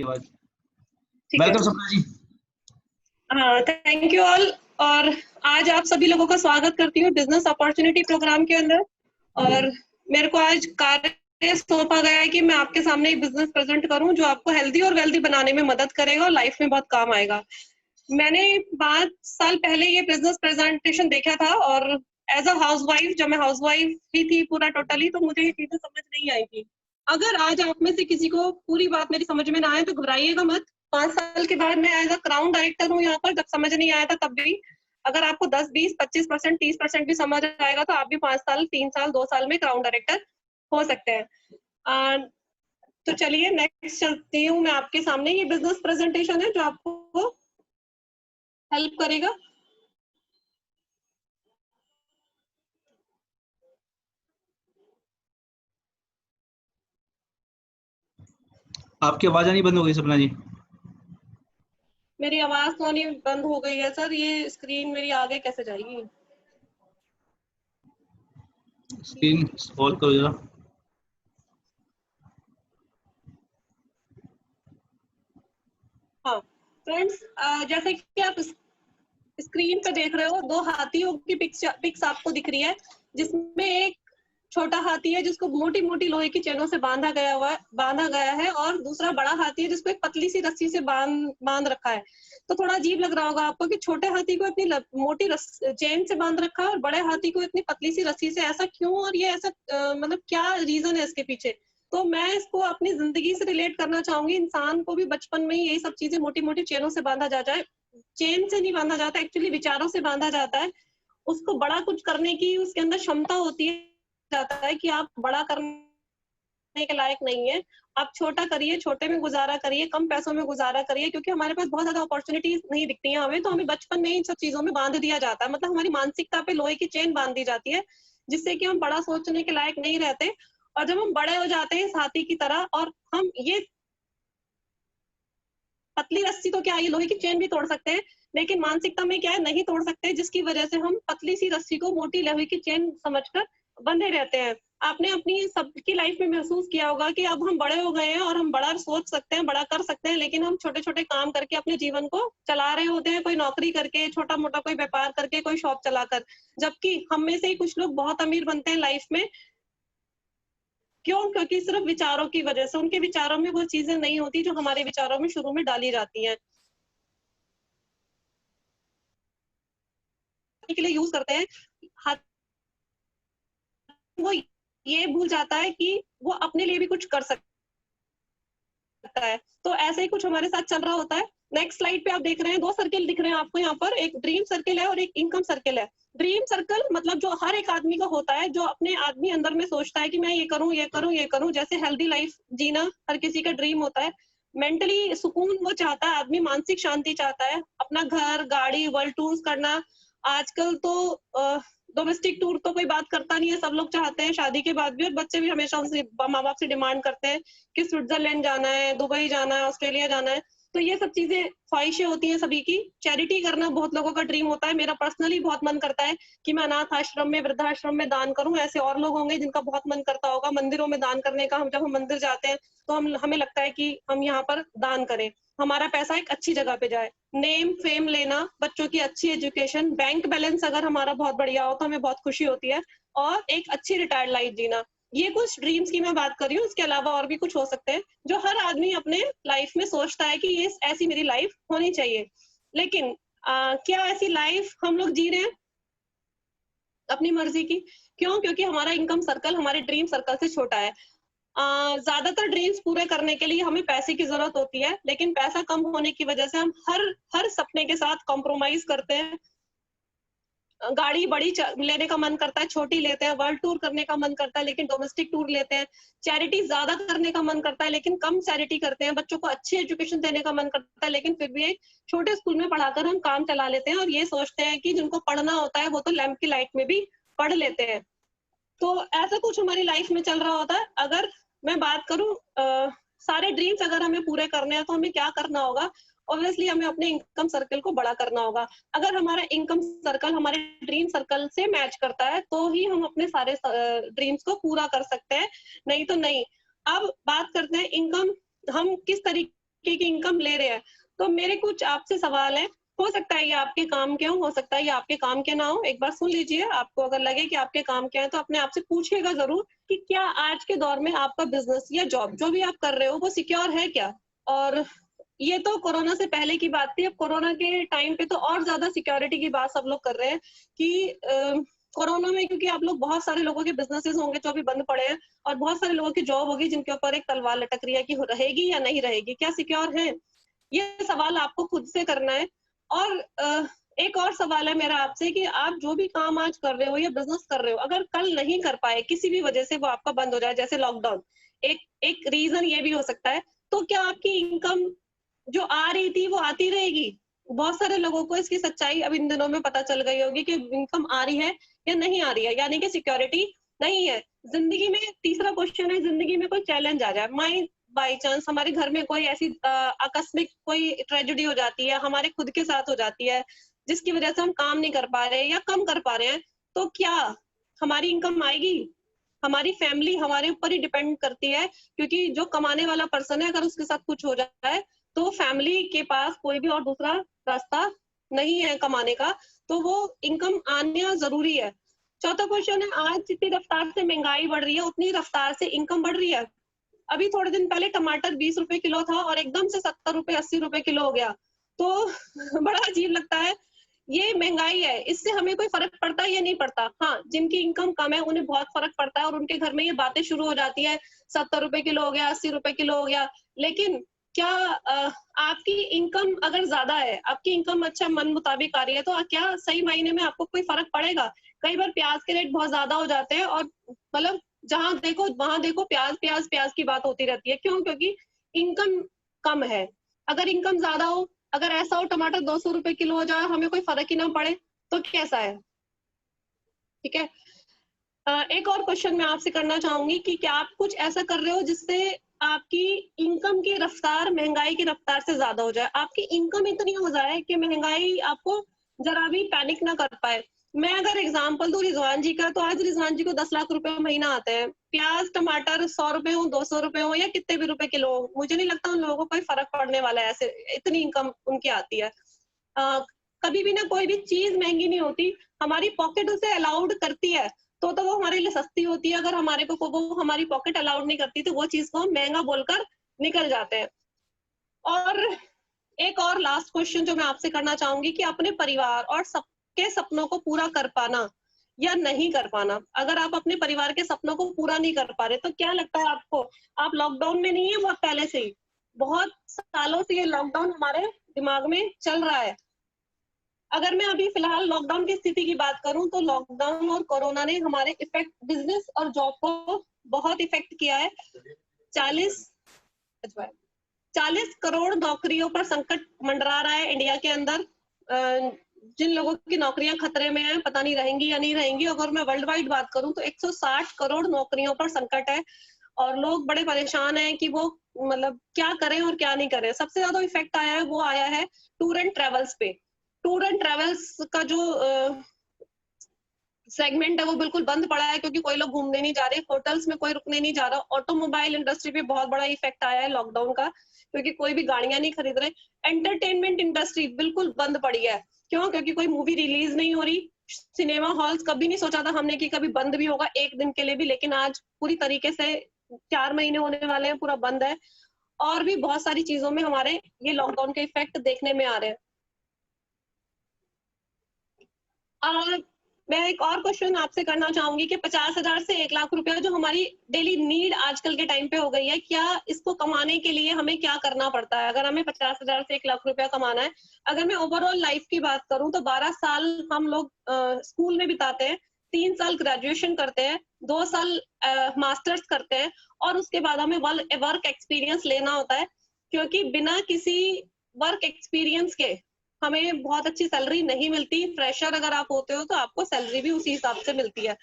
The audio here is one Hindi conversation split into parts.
आपकी आवाज। ठीक है। वेलकम सपना जी। हाँ, थैंक यू ऑल। और आज आप सभी लोगों का स्वागत करती हूँ बिजनेस अपॉर्चुनिटी प्रोग्राम के अंदर। और मेरे को आज कार्य सौंपा गया है कि मैं आपके सामने एक बिजनेस प्रेजेंट करूं जो आपको हेल्दी और वेल्दी बनाने में मदद करेगा और लाइफ में बहुत काम आएगा। मैंने 5 साल पहले ये बिजनेस प्रेजेंटेशन देखा था और एज अ हाउसवाइफ, जब मैं हाउसवाइफ ही थी पूरा टोटली, तो मुझे ये चीजें समझ नहीं आई थी। अगर आज आप में से किसी को पूरी बात मेरी समझ में ना आए तो घबराइएगा मत। 5 साल के बाद मैं एज अ क्राउन डायरेक्टर हूँ यहाँ पर, जब समझ नहीं आया था तब भी। अगर आपको 10, 20, 25%, 30% भी समझ आएगा तो आप भी 5 साल, 3 साल, 2 साल में क्राउन डायरेक्टर हो सकते हैं। तो चलिए नेक्स्ट चलती हूँ मैं आपके सामने। ये बिजनेस प्रेजेंटेशन है जो आपको हेल्प करेगा। आपकी आवाज आनी बंद हो गई सपना जी। मेरी आवाज तो नहीं बंद हो गई है सर, ये स्क्रीन मेरी आगे कैसे जाएगी? स्क्रीन स्क्रॉल करो जरा। हाँ फ्रेंड्स, जैसे कि आप स्क्रीन पे देख रहे हो, 2 हाथियों की पिक्स आपको दिख रही है, जिसमें एक छोटा हाथी है जिसको मोटी मोटी लोहे की चेनों से बांधा गया है और दूसरा बड़ा हाथी है जिसको एक पतली सी रस्सी से बांध रखा है। तो थोड़ा अजीब लग रहा होगा आपको कि छोटे हाथी को इतनी मोटी चेन से बांध रखा है और बड़े हाथी को इतनी पतली सी रस्सी से, ऐसा क्यों? और ये ऐसा मतलब क्या रीजन है इसके पीछे? तो मैं इसको अपनी जिंदगी से रिलेट करना चाहूंगी। इंसान को भी बचपन में ही यही सब चीजें मोटी मोटी चेनों से बांधा जाता है। चेन से नहीं बांधा जाता, एक्चुअली विचारों से बांधा जाता है। उसको बड़ा कुछ करने की उसके अंदर क्षमता होती है, जाता है कि आप बड़ा करने के लायक नहीं है, आप छोटा करिए, छोटे में गुजारा करिए, कम पैसों में गुजारा करिए, क्योंकि हमारे पास बहुत ज्यादा अपॉर्चुनिटीज नहीं दिखती हैं हमें, तो हमें बचपन में इन सब चीजों में बांध दिया जाता है। मतलब हमारी मानसिकता पे लोहे की चेन बांध दी जाती है, जिससे कि हम बड़ा सोचने के लायक नहीं रहते। और जब हम बड़े हो जाते हैं हाथी की तरह, और हम ये पतली रस्सी तो क्या, ये लोहे की चेन भी तोड़ सकते हैं, लेकिन मानसिकता में क्या है, नहीं तोड़ सकते, जिसकी वजह से हम पतली सी रस्सी को मोटी लोहे की चेन समझकर बंधे रहते हैं। आपने अपनी सबकी लाइफ में महसूस किया होगा कि अब हम बड़े हो गए हैं और हम बड़ा सोच सकते हैं, बड़ा कर सकते हैं, लेकिन हम छोटे छोटे काम करके अपने जीवन को चला रहे होते हैं, कोई नौकरी करके, छोटा मोटा कोई व्यापार करके, कोई शॉप चलाकर। जबकि हम में से ही कुछ लोग बहुत अमीर बनते हैं लाइफ में। क्यों? क्योंकि सिर्फ विचारों की वजह से, उनके विचारों में वो चीजें नहीं होती जो हमारे विचारों में शुरू में डाली जाती हैं। के लिए यूज करते हैं, वो ये भूल जाता है कि वो अपने लिए भी कुछ कर सकता है। तो ऐसे ही कुछ हमारे साथ चल रहा होता है। नेक्स्ट स्लाइड पे आप देख रहे हैं 2 सर्किल दिख रहे हैं आपको यहाँ पर, एक ड्रीम सर्किल है और एक इनकम सर्किल है। ड्रीम सर्कल मतलब जो हर एक आदमी का होता है, जो अपने आदमी अंदर में सोचता है कि मैं ये करूं, ये करूं, ये करूं। जैसे हेल्दी लाइफ जीना हर किसी का ड्रीम होता है, मेंटली सुकून वो चाहता है आदमी, मानसिक शांति चाहता है, अपना घर, गाड़ी, वर्ल्ड टूर्स करना। आजकल तो डोमेस्टिक टूर तो कोई बात करता नहीं है, सब लोग चाहते हैं शादी के बाद भी, और बच्चे भी हमेशा उनसे, माँ बाप से डिमांड करते हैं कि स्विट्जरलैंड जाना है, दुबई जाना है, ऑस्ट्रेलिया जाना है। तो ये सब चीजें ख्वाहिशें होती हैं सभी की। चैरिटी करना बहुत लोगों का ड्रीम होता है। मेरा पर्सनली बहुत मन करता है कि मैं अनाथ आश्रम में, वृद्धाश्रम में दान करूं। ऐसे और लोग होंगे जिनका बहुत मन करता होगा मंदिरों में दान करने का। हम जब हम मंदिर जाते हैं तो हमें लगता है कि हम यहाँ पर दान करें, हमारा पैसा एक अच्छी जगह पे जाए। नेम फेम लेना, बच्चों की अच्छी एजुकेशन, बैंक बैलेंस अगर हमारा बहुत बढ़िया हो तो हमें बहुत खुशी होती है, और एक अच्छी रिटायर्ड लाइफ जीना। ये कुछ ड्रीम्स की मैं बात कर रही हूँ, इसके अलावा और भी कुछ हो सकते हैं जो हर आदमी अपने लाइफ में सोचता है कि ये ऐसी मेरी लाइफ होनी चाहिए। लेकिन क्या ऐसी लाइफ हम लोग जी रहे हैं अपनी मर्जी की? क्यों? क्योंकि हमारा इनकम सर्कल हमारे ड्रीम सर्कल से छोटा है। ज्यादातर ड्रीम्स पूरे करने के लिए हमें पैसे की जरूरत होती है, लेकिन पैसा कम होने की वजह से हम हर सपने के साथ कॉम्प्रोमाइज करते हैं। गाड़ी बड़ी लेने का मन करता है, छोटी लेते हैं। वर्ल्ड टूर करने का मन करता है, लेकिन डोमेस्टिक टूर लेते हैं। चैरिटी ज्यादा करने का मन करता है, लेकिन कम चैरिटी करते हैं। बच्चों को अच्छी एजुकेशन देने का मन करता है, लेकिन फिर भी एक छोटे स्कूल में पढ़ाकर हम काम चला लेते हैं, और ये सोचते हैं कि जिनको पढ़ना होता है वो तो लैंप की लाइट में भी पढ़ लेते हैं। तो ऐसा कुछ हमारी लाइफ में चल रहा होता है। अगर मैं बात करूं, सारे ड्रीम्स अगर हमें पूरे करने हैं तो हमें क्या करना होगा? ऑब्वियसली हमें अपने इनकम सर्कल को बड़ा करना होगा। अगर हमारा इनकम सर्कल हमारे ड्रीम सर्कल से मैच करता है तो ही हम अपने सारे ड्रीम्स को पूरा कर सकते हैं, नहीं तो नहीं। अब बात करते हैं इनकम हम किस तरीके तरीके की इनकम ले रहे हैं। तो मेरे कुछ आपसे सवाल है, हो सकता है ये आपके काम के हो सकता है ये आपके काम के ना हो। एक बार सुन लीजिए, आपको अगर लगे कि आपके काम के हैं तो अपने आप से पूछिएगा ज़रूर कि क्या आज के दौर में आपका बिज़नेस या जॉब जो भी आप कर रहे हो वो सिक्योर है क्या? और ये तो कोरोना से पहले की बात थी, अब कोरोना के टाइम पे तो और ज़्यादा सिक्योरिटी की बात सब लोग कर रहे हैं कि कोरोना में क्योंकि आप लोग बहुत सारे लोगों के बिज़नेसेस होंगे जो अभी बंद पड़े हैं और बहुत सारे लोगों की जॉब होगी जिनके ऊपर एक तलवार लटक रही है कि रहेगी या नहीं रहेगी, क्या सिक्योर है? ये सवाल आपको खुद से करना है। और एक और सवाल है मेरा आपसे कि आप जो भी काम आज कर रहे हो या बिज़नेस कर रहे हो, अगर कल नहीं कर पाए, किसी भी वजह से वो आपका बंद हो जाए, जैसे लॉकडाउन, एक एक रीज़न ये भी हो सकता है, तो क्या आपकी इनकम जो आ रही थी वो आती रहेगी? बहुत सारे लोगों को इसकी सच्चाई अब इन दिनों में पता चल गई होगी कि इनकम आ रही है या नहीं आ रही है, यानी कि सिक्योरिटी नहीं है। ज़िंदगी में तीसरा क्वेश्चन है, ज़िंदगी में कोई चैलेंज आ जाए, बाय चांस हमारे घर में कोई ऐसी आकस्मिक कोई ट्रेजेडी हो जाती है, हमारे खुद के साथ हो जाती है, जिसकी वजह से हम काम नहीं कर पा रहे हैं या कम कर पा रहे हैं, तो क्या हमारी इनकम आएगी? हमारी फैमिली हमारे ऊपर ही डिपेंड करती है, क्योंकि जो कमाने वाला पर्सन है अगर उसके साथ कुछ हो जाए तो फैमिली के पास कोई भी और दूसरा रास्ता नहीं है कमाने का, तो वो इनकम आना ज़रूरी है। चौथा क्वेश्चन है, आज जितनी रफ्तार से महँगाई बढ़ रही है, उतनी रफ्तार से इनकम बढ़ रही है। अभी थोड़े दिन पहले टमाटर 20 रुपए किलो था और एकदम से 70 रुपए 80 रुपए किलो हो गया। तो बड़ा अजीब लगता है। ये महँगाई है, इससे हमें कोई फ़र्क पड़ता है या नहीं पड़ता? हाँ, जिनकी इनकम कम है उन्हें बहुत फ़र्क पड़ता है और उनके घर में ये बातें शुरू हो जाती है, 70 रुपए किलो हो गया, 80 रुपए किलो हो गया। लेकिन क्या आपकी इनकम अगर ज़्यादा है, आपकी इनकम अच्छा मन मुताबिक आ रही है, तो क्या सही मायने में आपको कोई फ़र्क पड़ेगा? कई बार प्याज़ के रेट बहुत ज़्यादा हो जाते हैं और मतलब जहाँ देखो वहाँ देखो प्याज प्याज प्याज की बात होती रहती है। क्यों? क्योंकि इनकम कम है। अगर इनकम ज्यादा हो, अगर ऐसा हो टमाटर 200 रुपए किलो हो जाए, हमें कोई फर्क ही ना पड़े, तो कैसा है? ठीक है। एक और क्वेश्चन मैं आपसे करना चाहूंगी कि क्या आप कुछ ऐसा कर रहे हो जिससे आपकी इनकम की रफ्तार महंगाई की रफ्तार से ज्यादा हो जाए, आपकी इनकम इतनी हो जाए कि महंगाई आपको जरा भी पैनिक ना कर पाए। मैं अगर एग्जांपल दूं रिजवान जी का, तो आज रिजवान जी को 10 लाख रुपए महीना आते हैं, प्याज टमाटर 100 रुपए हो 200 रुपए हो या कितने भी रुपए किलो हो, मुझे नहीं लगता उन लोगों को कोई फर्क पड़ने वाला है, ऐसे इतनी इनकम उनकी आती है। अ, कभी भी ना कोई भी चीज महंगी नहीं होती, हमारी पॉकेट उसे अलाउड करती है, तो वो हमारे लिए सस्ती होती है। अगर हमारे को वो हमारी पॉकेट अलाउड नहीं करती तो वो चीज को हम महंगा बोलकर निकल जाते हैं। और एक और लास्ट क्वेश्चन जो मैं आपसे करना चाहूंगी कि अपने परिवार और सबके सपनों को पूरा कर पाना या नहीं कर पाना, अगर आप अपने परिवार के सपनों को पूरा नहीं कर पा रहे तो क्या लगता है आपको? आप लॉकडाउन में नहीं है, बहुत पहले से ही, बहुत सालों से ये लॉकडाउन हमारे दिमाग में चल रहा है। अगर मैं अभी फिलहाल लॉकडाउन की स्थिति की बात करूं तो लॉकडाउन और कोरोना ने हमारे इफेक्ट बिजनेस और जॉब को बहुत इफेक्ट किया है। 40 40 करोड़ नौकरियों पर संकट मंडरा रहा है इंडिया के अंदर। जिन लोगों की नौकरियां खतरे में हैं, पता नहीं रहेंगी या नहीं रहेंगी। अगर मैं वर्ल्ड वाइड बात करूं तो 160 करोड़ नौकरियों पर संकट है और लोग बड़े परेशान हैं कि वो मतलब क्या करें और क्या नहीं करें। सबसे ज्यादा इफेक्ट आया है वो आया है टूर एंड ट्रेवल्स पे। टूर एंड ट्रेवल्स का जो सेगमेंट है वो बिल्कुल बंद पड़ा है, क्योंकि कोई लोग घूमने नहीं जा रहे, होटल्स में कोई रुकने नहीं जा रहा। ऑटोमोबाइल इंडस्ट्री पे बहुत बड़ा इफेक्ट आया है लॉकडाउन का, क्योंकि कोई भी गाड़ियां नहीं खरीद रहे। एंटरटेनमेंट इंडस्ट्री बिल्कुल बंद पड़ी है। क्यों? क्योंकि कोई मूवी रिलीज नहीं हो रही। सिनेमा हॉल्स कभी नहीं सोचा था हमने कि कभी बंद भी होगा एक दिन के लिए भी, लेकिन आज पूरी तरीके से 4 महीने होने वाले हैं पूरा बंद है। और भी बहुत सारी चीजों में हमारे ये लॉकडाउन के इफेक्ट देखने में आ रहे हैं। और मैं एक और क्वेश्चन आपसे करना चाहूंगी कि 50,000 से 1 लाख रुपया जो हमारी डेली नीड आजकल के टाइम पे हो गई है, क्या इसको कमाने के लिए हमें क्या करना पड़ता है? अगर हमें 50,000 से 1 लाख रुपया कमाना है, अगर मैं ओवरऑल लाइफ की बात करूं तो 12 साल हम लोग स्कूल में बिताते हैं, 3 साल ग्रेजुएशन करते हैं, 2 साल मास्टर्स करते हैं और उसके बाद हमें वर्क एक्सपीरियंस लेना होता है, क्योंकि बिना किसी वर्क एक्सपीरियंस के हमें बहुत अच्छी सैलरी नहीं मिलती। फ्रेशर अगर आप होते हो तो आपको सैलरी भी उसी हिसाब से मिलती है।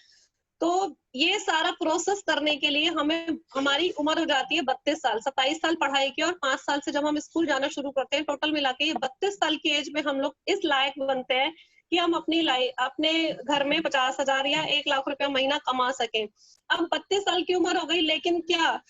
तो ये सारा प्रोसेस करने के लिए हमें हमारी उम्र हो जाती है 32 साल, 27 साल पढ़ाई की और 5 साल से जब हम स्कूल जाना शुरू करते हैं, टोटल मिला के ये 32 साल की एज में हम लोग इस लायक बनते हैं कि हम अपने घर में 50,000 या 1 लाख रुपया महीना कमा सकें। अब 32 साल की उम्र हो गई, लेकिन क्या,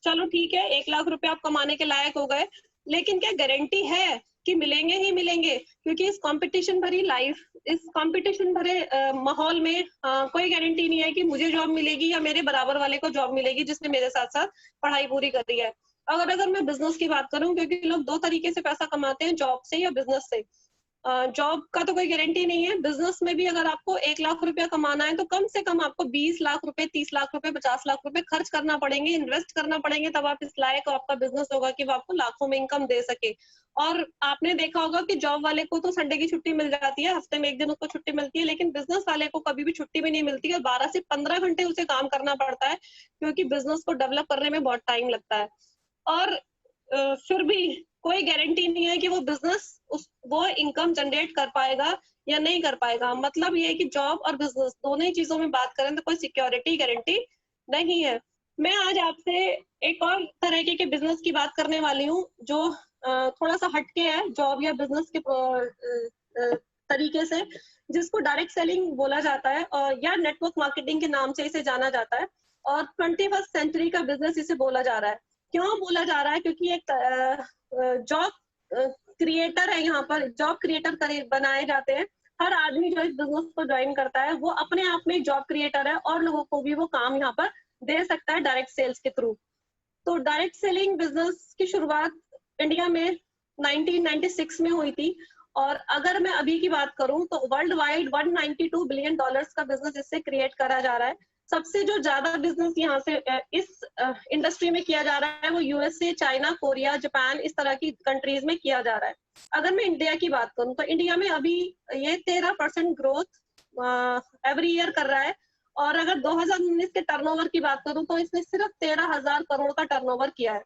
चलो ठीक है 1 लाख रुपया आप कमाने के लायक हो गए, लेकिन क्या गारंटी है कि मिलेंगे ही मिलेंगे? क्योंकि इस कंपटीशन भरी लाइफ, इस कंपटीशन भरे माहौल में कोई गारंटी नहीं है कि मुझे जॉब मिलेगी या मेरे बराबर वाले को जॉब मिलेगी जिसने मेरे साथ साथ पढ़ाई पूरी करी है। अगर मैं बिजनेस की बात करूं, क्योंकि लोग दो तरीके से पैसा कमाते हैं, जॉब से या बिजनेस से। जॉब का तो कोई गारंटी नहीं है, बिजनेस में भी अगर आपको 1 लाख रुपया कमाना है तो कम से कम आपको 20 लाख रुपए, 30 लाख रुपए, 50 लाख रुपए खर्च करना पड़ेंगे, इन्वेस्ट करना पड़ेंगे, तब आप इस लायक हो, आपका बिजनेस होगा कि वो आपको लाखों में इनकम दे सके। और आपने देखा होगा कि जॉब वाले को तो संडे की छुट्टी मिल जाती है, हफ्ते में 1 दिन उसको छुट्टी मिलती है, लेकिन बिजनेस वाले को कभी भी छुट्टी भी नहीं मिलती है। 12 से 15 घंटे उसे काम करना पड़ता है, क्योंकि बिजनेस को डेवलप करने में बहुत टाइम लगता है। और फिर भी कोई गारंटी नहीं है कि वो बिजनेस वो इनकम जनरेट कर पाएगा या नहीं कर पाएगा। मतलब ये है कि जॉब और बिजनेस दोनों ही चीजों में बात करें तो कोई सिक्योरिटी गारंटी नहीं है। मैं आज आपसे एक और तरीके के बिजनेस की बात करने वाली हूँ, जो थोड़ा सा हटके है जॉब या बिजनेस के तरीके से, जिसको डायरेक्ट सेलिंग बोला जाता है और या नेटवर्क मार्केटिंग के नाम से इसे जाना जाता है। और 21st सेंचुरी का बिजनेस इसे बोला जा रहा है। क्यों बोला जा रहा है? क्योंकि एक जॉब क्रिएटर है, यहाँ पर जॉब क्रिएटर बनाए जाते हैं। हर आदमी जो इस बिजनेस को ज्वाइन करता है वो अपने आप में एक जॉब क्रिएटर है और लोगों को भी वो काम यहाँ पर दे सकता है डायरेक्ट सेल्स के थ्रू। तो डायरेक्ट सेलिंग बिजनेस की शुरुआत इंडिया में 1996 में हुई थी। और अगर मैं अभी की बात करूं तो वर्ल्ड वाइड $192 बिलियन का बिजनेस इससे क्रिएट करा जा रहा है। सबसे जो ज्यादा बिजनेस यहाँ से इस इंडस्ट्री में किया जा रहा है वो यूएसए, चाइना, कोरिया, जापान, इस तरह की कंट्रीज में किया जा रहा है। अगर मैं इंडिया की बात करूं तो इंडिया में अभी ये 13% ग्रोथ एवरी ईयर कर रहा है। और अगर 2019 के टर्नओवर की बात करूं तो इसने सिर्फ 13,000 करोड़ का टर्नओवर किया है।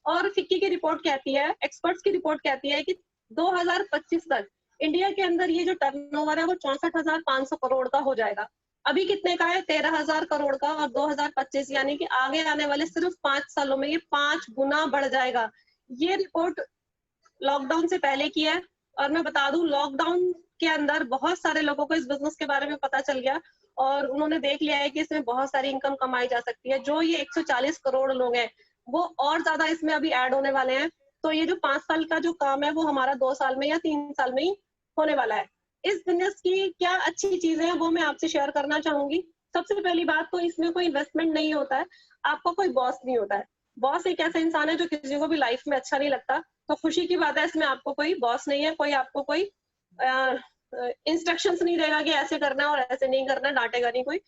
और फिक्की की रिपोर्ट कहती है, एक्सपर्ट्स की रिपोर्ट कहती है कि 2025 तक इंडिया के अंदर ये जो टर्नओवर है वो 64,500 करोड़ का हो जाएगा। अभी कितने का है? 13,000 करोड़ का। और 2025 यानी कि आगे आने वाले सिर्फ 5 सालों में ये 5 गुना बढ़ जाएगा। ये रिपोर्ट लॉकडाउन से पहले की है। और मैं बता दूं, लॉकडाउन के अंदर बहुत सारे लोगों को इस बिजनेस के बारे में पता चल गया और उन्होंने देख लिया है कि इसमें बहुत सारी इनकम कमाई जा सकती है। जो ये 140 करोड़ लोग हैं वो और ज्यादा इसमें अभी ऐड होने वाले हैं। तो ये जो 5 साल का जो काम है वो हमारा 2 साल में या 3 साल में ही होने वाला है। इस बिजनेस की क्या अच्छी चीजें हैं वो मैं आपसे शेयर करना चाहूंगी। सबसे पहली बात तो इसमें कोई इन्वेस्टमेंट नहीं होता है, आपका कोई बॉस नहीं होता है। बॉस एक ऐसा इंसान है जो किसी को भी लाइफ में अच्छा नहीं लगता। तो खुशी की बात है, इसमें आपको कोई बॉस नहीं है, कोई आपको कोई इंस्ट्रक्शंस नहीं देगा कि ऐसे करना और ऐसे नहीं करना, डांटेगा नहीं कोई।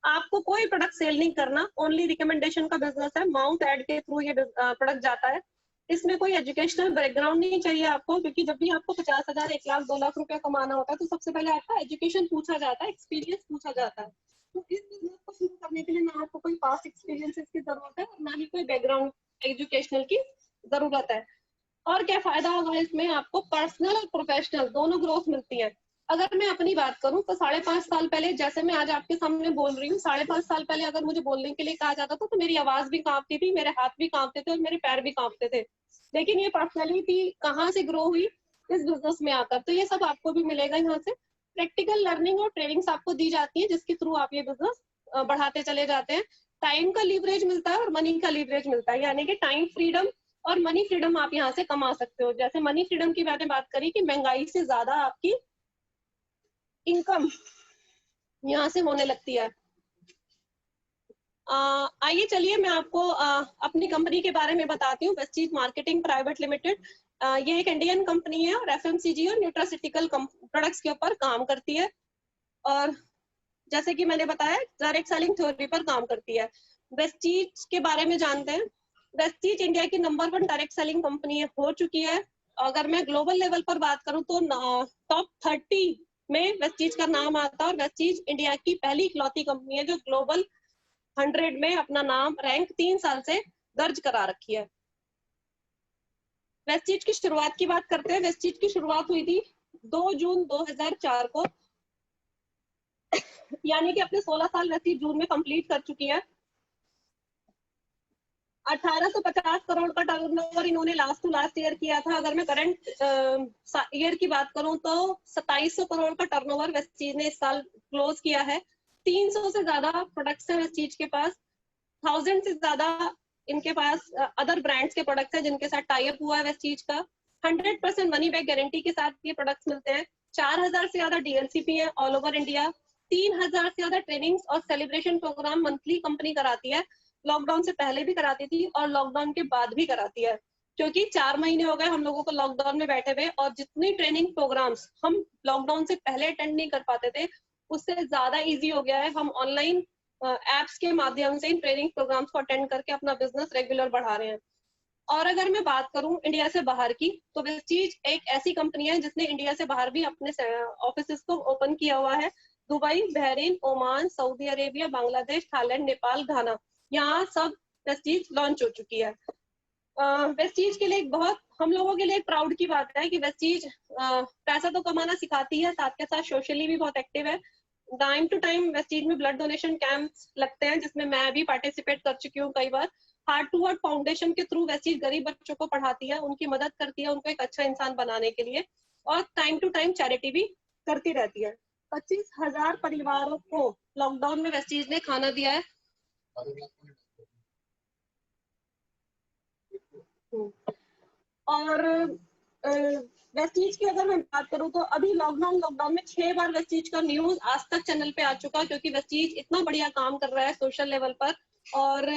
आपको कोई प्रोडक्ट सेल नहीं करना, ओनली रिकमेंडेशन का बिजनेस है। माउंट एड के थ्रू ये प्रोडक्ट जाता है। इसमें कोई एजुकेशनल बैकग्राउंड नहीं चाहिए आपको, क्योंकि जब भी आपको 50,000, 1 लाख, 2 लाख रुपया कमाना होता है तो सबसे पहले आपका एजुकेशन पूछा जाता है, एक्सपीरियंस पूछा जाता है। तो इस बिजनेस को शुरू करने के लिए ना आपको कोई पास्ट एक्सपीरियंसेस की जरूरत है और ना ही कोई बैकग्राउंड एजुकेशनल की जरूरत है। और क्या फायदा होगा इसमें? आपको पर्सनल और प्रोफेशनल दोनों ग्रोथ मिलती है। अगर मैं अपनी बात करूं तो 5.5 साल पहले, जैसे मैं आज आपके सामने बोल रही हूँ, 5.5 साल पहले अगर मुझे बोलने के लिए कहा जाता था तो मेरी आवाज भी कांपती थी, मेरे हाथ भी कांपते थे और मेरे पैर भी कांपते थे। लेकिन ये पर्सनैलिटी कहाँ से ग्रो हुई? इस बिजनेस में आकर। तो ये सब आपको भी मिलेगा यहाँ से। प्रैक्टिकल लर्निंग और ट्रेनिंग्स आपको दी जाती है जिसके थ्रू आप ये बिजनेस बढ़ाते चले जाते हैं। टाइम का लीवरेज मिलता है और मनी का लीवरेज मिलता है, यानी कि टाइम फ्रीडम और मनी फ्रीडम आप यहाँ से कमा सकते हो। जैसे मनी फ्रीडम की मैंने बात करी कि महंगाई से ज्यादा आपकी इनकम यहाँ से होने लगती है। आइए चलिए मैं आपको अपनी कंपनी के बारे में बताती हूँ, वेस्टीज मार्केटिंग प्राइवेट लिमिटेड। ये एक इंडियन कंपनी है और एफएमसीजी और न्यूट्रास्यूटिकल प्रोडक्ट्स के ऊपर काम करती है। और जैसे कि मैंने बताया, डायरेक्ट सेलिंग थ्योरी पर काम करती है। वेस्टीज के बारे में जानते हैं। वेस्टीज इंडिया की नंबर 1 डायरेक्ट सेलिंग कंपनी हो चुकी है। अगर मैं ग्लोबल लेवल पर बात करूं तो टॉप 30 में वेस्टीज का नाम आता है और वेस्टीज इंडिया की पहली इकलौती कंपनी है जो ग्लोबल 100 में अपना नाम रैंक 3 साल से दर्ज करा रखी है। वेस्टीज की शुरुआत की बात करते हैं। वेस्टीज की शुरुआत हुई थी 2 जून 2004 को, यानी कि अपने 16 साल वेस्टीज जून में कंप्लीट कर चुकी है। 1850 करोड़ का टर्नओवर इन्होंने लास्ट टू लास्ट ईयर किया था। अगर मैं करंट ईयर की बात करूं तो 2700 करोड़ का टर्नओवर वेस्टीज ने इस साल क्लोज किया है। 300 से ज्यादा प्रोडक्ट्स हैं वेस्टीज के पास, 1000 से ज्यादा इनके पास अदर ब्रांड्स के प्रोडक्ट्स हैं जिनके साथ टाई अप हुआ है वेस्टीज का। 100% मनी बैक गारंटी के साथ ये प्रोडक्ट्स मिलते हैं। 4000 से ज्यादा डीएलसीपी है ऑल ओवर इंडिया। 3000 से ज्यादा ट्रेनिंग्स और सेलिब्रेशन प्रोग्राम मंथली कंपनी कराती है। लॉकडाउन से पहले भी कराती थी और लॉकडाउन के बाद भी कराती है, क्योंकि 4 महीने हो गए हम लोगों को लॉकडाउन में बैठे हुए, और जितनी ट्रेनिंग प्रोग्राम्स हम लॉकडाउन से पहले अटेंड नहीं कर पाते थे, उससे ज्यादा इजी हो गया है। हम ऑनलाइन एप्स के माध्यम से इन ट्रेनिंग प्रोग्राम्स को अटेंड करके अपना बिजनेस रेगुलर बढ़ा रहे हैं। और अगर मैं बात करूं इंडिया से बाहर की, तो वेस्टीज एक ऐसी कंपनी है जिसने इंडिया से बाहर भी अपने ऑफिस को ओपन किया हुआ है। Dubai, Bahrain, Oman, Saudi Arabia, Bangladesh, Thailand, Nepal, Ghana, यहाँ सब वेस्टीज लॉन्च हो चुकी है। वेस्टीज के लिए बहुत, हम लोगों के लिए एक प्राउड की बात है कि वेस्टीज पैसा तो कमाना सिखाती है, साथ के साथ सोशली भी बहुत एक्टिव है। टाइम टू टाइम वेस्टीज में ब्लड डोनेशन कैंप्स लगते हैं, जिसमें मैं भी पार्टिसिपेट कर चुकी हूँ कई बार। हार्ट टू हार्ट फाउंडेशन के थ्रू वेस्टीज गरीब बच्चों को पढ़ाती है, उनकी मदद करती है, उनको एक अच्छा इंसान बनाने के लिए, और टाइम टू टाइम चैरिटी भी करती रहती है। 25,000 परिवारों को लॉकडाउन में वेस्टीज ने खाना दिया है। और वेस्टीज की अगर मैं बात करूं तो अभी लॉकडाउन में 6 बार वेस्टीज का न्यूज आज तक चैनल पे आ चुका, क्योंकि वेस्टीज इतना बढ़िया काम कर रहा है सोशल लेवल पर, और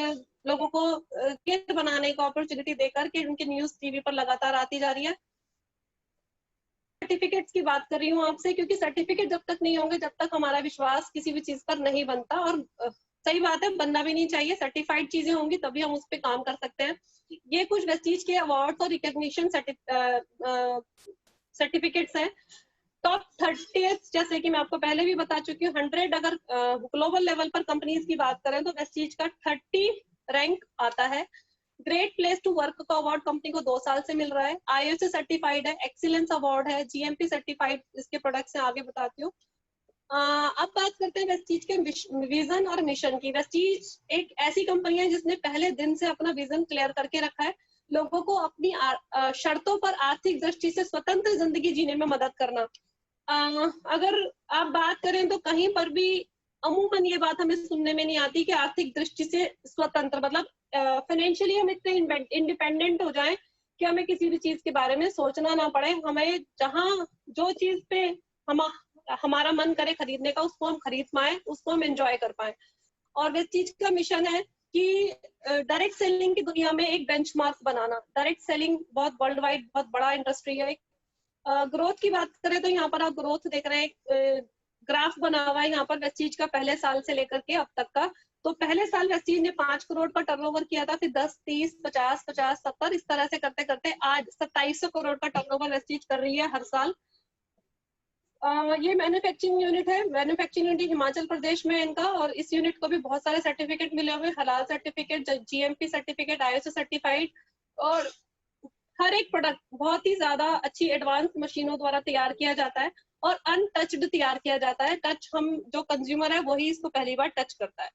लोगों को केयर बनाने का अपॉर्चुनिटी देकर के उनकी न्यूज टीवी पर लगातार आती जा रही है। सर्टिफिकेट्स की बात कर रही हूँ आपसे, क्योंकि सर्टिफिकेट जब तक नहीं होंगे, जब तक हमारा विश्वास किसी भी चीज पर नहीं बनता, और सही बात है, बनना भी नहीं चाहिए। सर्टिफाइड चीजें होंगी तभी हम उस पर काम कर सकते हैं। ये कुछ वेस्टीज के अवार्ड्स और रिकॉग्निशन सर्टिफिकेट्स हैं। टॉप 30, जैसे कि मैं आपको पहले भी बता चुकी हूँ, 100 अगर ग्लोबल लेवल पर कंपनीज की बात करें तो वेस्टीज का 30 रैंक आता है। ग्रेट प्लेस टू वर्क का अवार्ड कंपनी को 2 साल से मिल रहा है। ISO सर्टिफाइड है, एक्सीलेंस अवार्ड है, GMP सर्टिफाइड इसके प्रोडक्ट्स हैं, आगे बताती हूँ। अब बात करते हैं वेस्टीज के विजन और मिशन की। वेस्टीज एक ऐसी कंपनी है जिसने पहले दिन से अपना विजन क्लियर करके रखा है, लोगों को अपनी शर्तों पर आर्थिक दृष्टि से स्वतंत्र जिंदगी जीने में मदद करना। अगर आप बात करें तो कहीं पर भी अमूमन ये बात हमें सुनने में नहीं आती कि आर्थिक दृष्टि से स्वतंत्र मतलब फाइनेंशियली हम इतने इंडिपेंडेंट हो जाएं कि हमें किसी भी चीज के बारे में सोचना ना पड़े। हमें जहां जो चीज पे हमारा मन करे खरीदने का, उसको हम खरीद पाए, उसको हम एंजॉय कर पाए। और वे चीज का मिशन है कि डायरेक्ट सेलिंग की दुनिया में एक बेंचमार्क बनाना। डायरेक्ट सेलिंग बहुत वर्ल्ड वाइड बहुत बड़ा इंडस्ट्री है। ग्रोथ की बात करें तो यहाँ पर आप ग्रोथ देख रहे हैं, ग्राफ बना हुआ है यहाँ पर वेस्टीज का पहले साल से लेकर के अब तक का। तो पहले साल वेस्टीज ने 5 करोड़ का टर्नओवर किया था, फिर 10, 30, 50, 50, 70 इस तरह से करते करते आज 2700 करोड़ का टर्नओवर वेस्टीज कर रही है हर साल। ये मैन्युफैक्चरिंग यूनिट है, मैन्युफैक्चरिंग यूनिट हिमाचल प्रदेश में है इनका, और इस यूनिट को भी बहुत सारे सर्टिफिकेट मिले हुए, हलाल certificate, GMP certificate, ISO certified, और हर एक प्रोडक्ट बहुत ही ज्यादा अच्छी एडवांस मशीनों द्वारा तैयार किया जाता है और अनटच्ड तैयार किया जाता है। टच हम जो कंज्यूमर है वही इसको पहली बार टच करता है।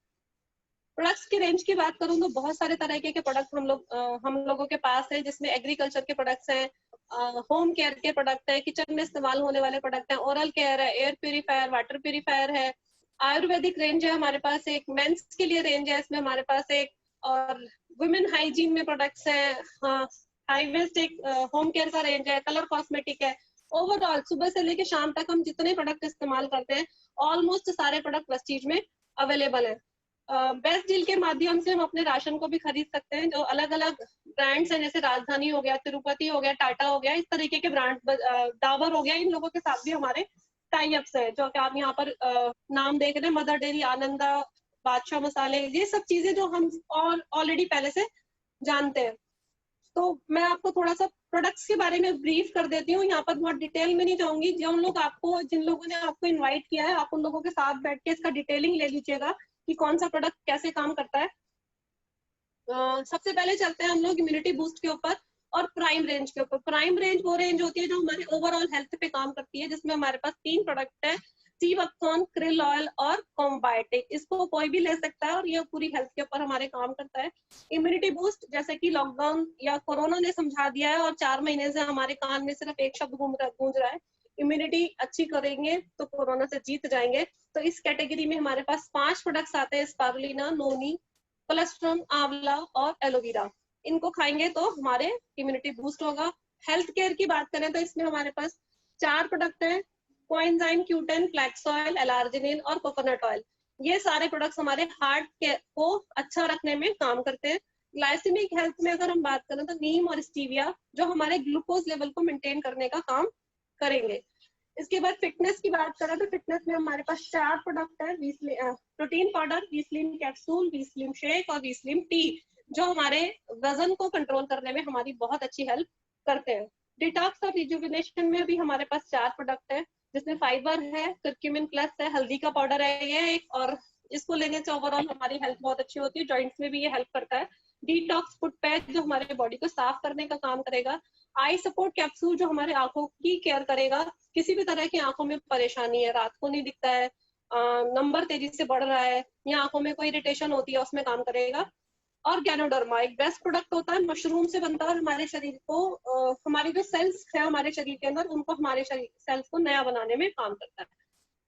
प्रोडक्ट्स की रेंज की बात करूं तो बहुत सारे तरह के प्रोडक्ट हम लोगों के पास है, जिसमें एग्रीकल्चर के प्रोडक्ट्स हैं, होम केयर के प्रोडक्ट है, किचन में इस्तेमाल होने वाले प्रोडक्ट हैं, ओरल केयर है, एयर प्यूरीफायर, वाटर प्यूरीफायर है, आयुर्वेदिक रेंज है हमारे पास, एक मेंस के लिए रेंज है इसमें हमारे पास एक, और वुमेन हाइजीन में प्रोडक्ट्स हैं, हाई वेस्ट एक होम केयर का रेंज है, कलर कॉस्मेटिक है। ओवरऑल सुबह से लेकर शाम तक हम जितने प्रोडक्ट इस्तेमाल करते हैं ऑलमोस्ट सारे प्रोडक्ट वेस्टीज में अवेलेबल है। बेस्ट डील के माध्यम से हम अपने राशन को भी खरीद सकते हैं, जो अलग अलग ब्रांड्स हैं, जैसे राजधानी हो गया, तिरुपति हो गया, टाटा हो गया, इस तरीके के ब्रांड, डाबर हो गया, इन लोगों के साथ भी हमारे टाई अप्स है, जो कि आप यहाँ पर नाम देख रहे हैं, मदर डेयरी, आनंदा, बादशाह मसाले, ये सब चीजें जो हम ऑलरेडी पहले से जानते हैं। तो मैं आपको थोड़ा सा प्रोडक्ट्स के बारे में ब्रीफ कर देती हूँ, यहाँ पर बहुत डिटेल में नहीं जाऊंगी। जिन लोगों ने आपको इनवाइट किया है, आप उन लोगों के साथ बैठ के इसका डिटेलिंग ले लीजिएगा कि कौन सा प्रोडक्ट कैसे काम करता है। सबसे पहले चलते हैं हम लोग इम्यूनिटी बूस्ट के ऊपर और प्राइम रेंज के ऊपर। प्राइम रेंज वो रेंज होती है जो हमारे ओवरऑल हेल्थ पे काम करती है, जिसमें हमारे पास 3 प्रोडक्ट है, सीवक्सोन, क्रिल ऑयल और कॉम्बायोटिक। इसको कोई भी ले सकता है और ये पूरी हेल्थ के ऊपर हमारे काम करता है। इम्यूनिटी बूस्ट जैसे कि लॉकडाउन या कोरोना ने समझा दिया है और 4 महीने से हमारे कान में सिर्फ एक शब्द गूंज रहा है, इम्यूनिटी अच्छी करेंगे तो कोरोना से जीत जाएंगे। तो इस कैटेगरी में हमारे पास 5 प्रोडक्ट्स आते हैं, स्पारुलिना, नोनी, कोलेस्ट्रम, आंवला और एलोवेरा, इनको खाएंगे तो हमारे इम्यूनिटी बूस्ट होगा। हेल्थ केयर की बात करें तो इसमें हमारे पास 4 प्रोडक्ट हैं, coenzyme Q10, flax oil, L-arginine और कोकोनट ऑयल। ये सारे प्रोडक्ट्स हमारे हार्ट के को अच्छा रखने में काम करते हैं। ग्लाइसेमिक हेल्थ में अगर हम बात करें तो नीम और स्टीविया जो हमारे ग्लूकोज लेवल को मेंटेन करने का काम करेंगे। इसके बाद फिटनेस की बात करें तो फिटनेस में हमारे पास 4 प्रोडक्ट है, प्रोटीन पाउडर, वीस्लिम कैप्सूल, वीस्लिम शेक और वीस्लिम टी, जो हमारे वजन को कंट्रोल करने में हमारी बहुत अच्छी हेल्प करते हैं। डिटॉक्स और रिजुविनेशन में भी हमारे पास 4 प्रोडक्ट है, जिसमें फाइबर है, कर्क्यूमिन प्लस है, हल्दी का पाउडर है ये एक, और इसको लेने से ओवरऑल हमारी हेल्थ बहुत अच्छी होती है। जॉइंट्स में भी ये हेल्प करता है। डिटॉक्स फुट पैच जो हमारे बॉडी को साफ करने का काम करेगा। आई सपोर्ट कैप्सूल जो हमारे आंखों की केयर करेगा, किसी भी तरह की आंखों में परेशानी है, रात को नहीं दिखता है, नंबर तेजी से बढ़ रहा है या आंखों में कोई इरिटेशन होती है, उसमें काम करेगा। और गैनोडर्मा एक बेस्ट प्रोडक्ट होता है, मशरूम से बनता है और हमारे शरीर को हमारे जो सेल्स है हमारे शरीर के अंदर, उनको हमारे शरीर सेल्स को नया बनाने में काम करता है।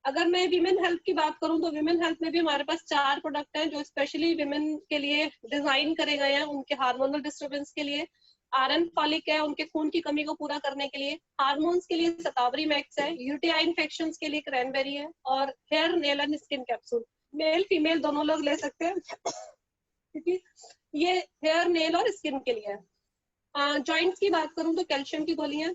अगर मैं विमेन हेल्थ की बात करूं तो विमेन हेल्थ में भी हमारे पास 4 प्रोडक्ट हैं जो स्पेशली विमेन के लिए डिजाइन करे गए हैं, उनके हार्मोनल डिस्टर्बेंस के लिए। आयरन फॉलिक है उनके खून की कमी को पूरा करने के लिए। हार्मोन्स के लिए शतावरी मैक्स है। यूटीआई इन्फेक्शन के लिए क्रैनबेरी है। और hair, nail and skin capsule male female दोनों लोग ले सकते हैं क्योंकि ये हेयर, नेल और स्किन के लिए है। जॉइंट्स की बात करूं तो कैल्शियम की गोलियां,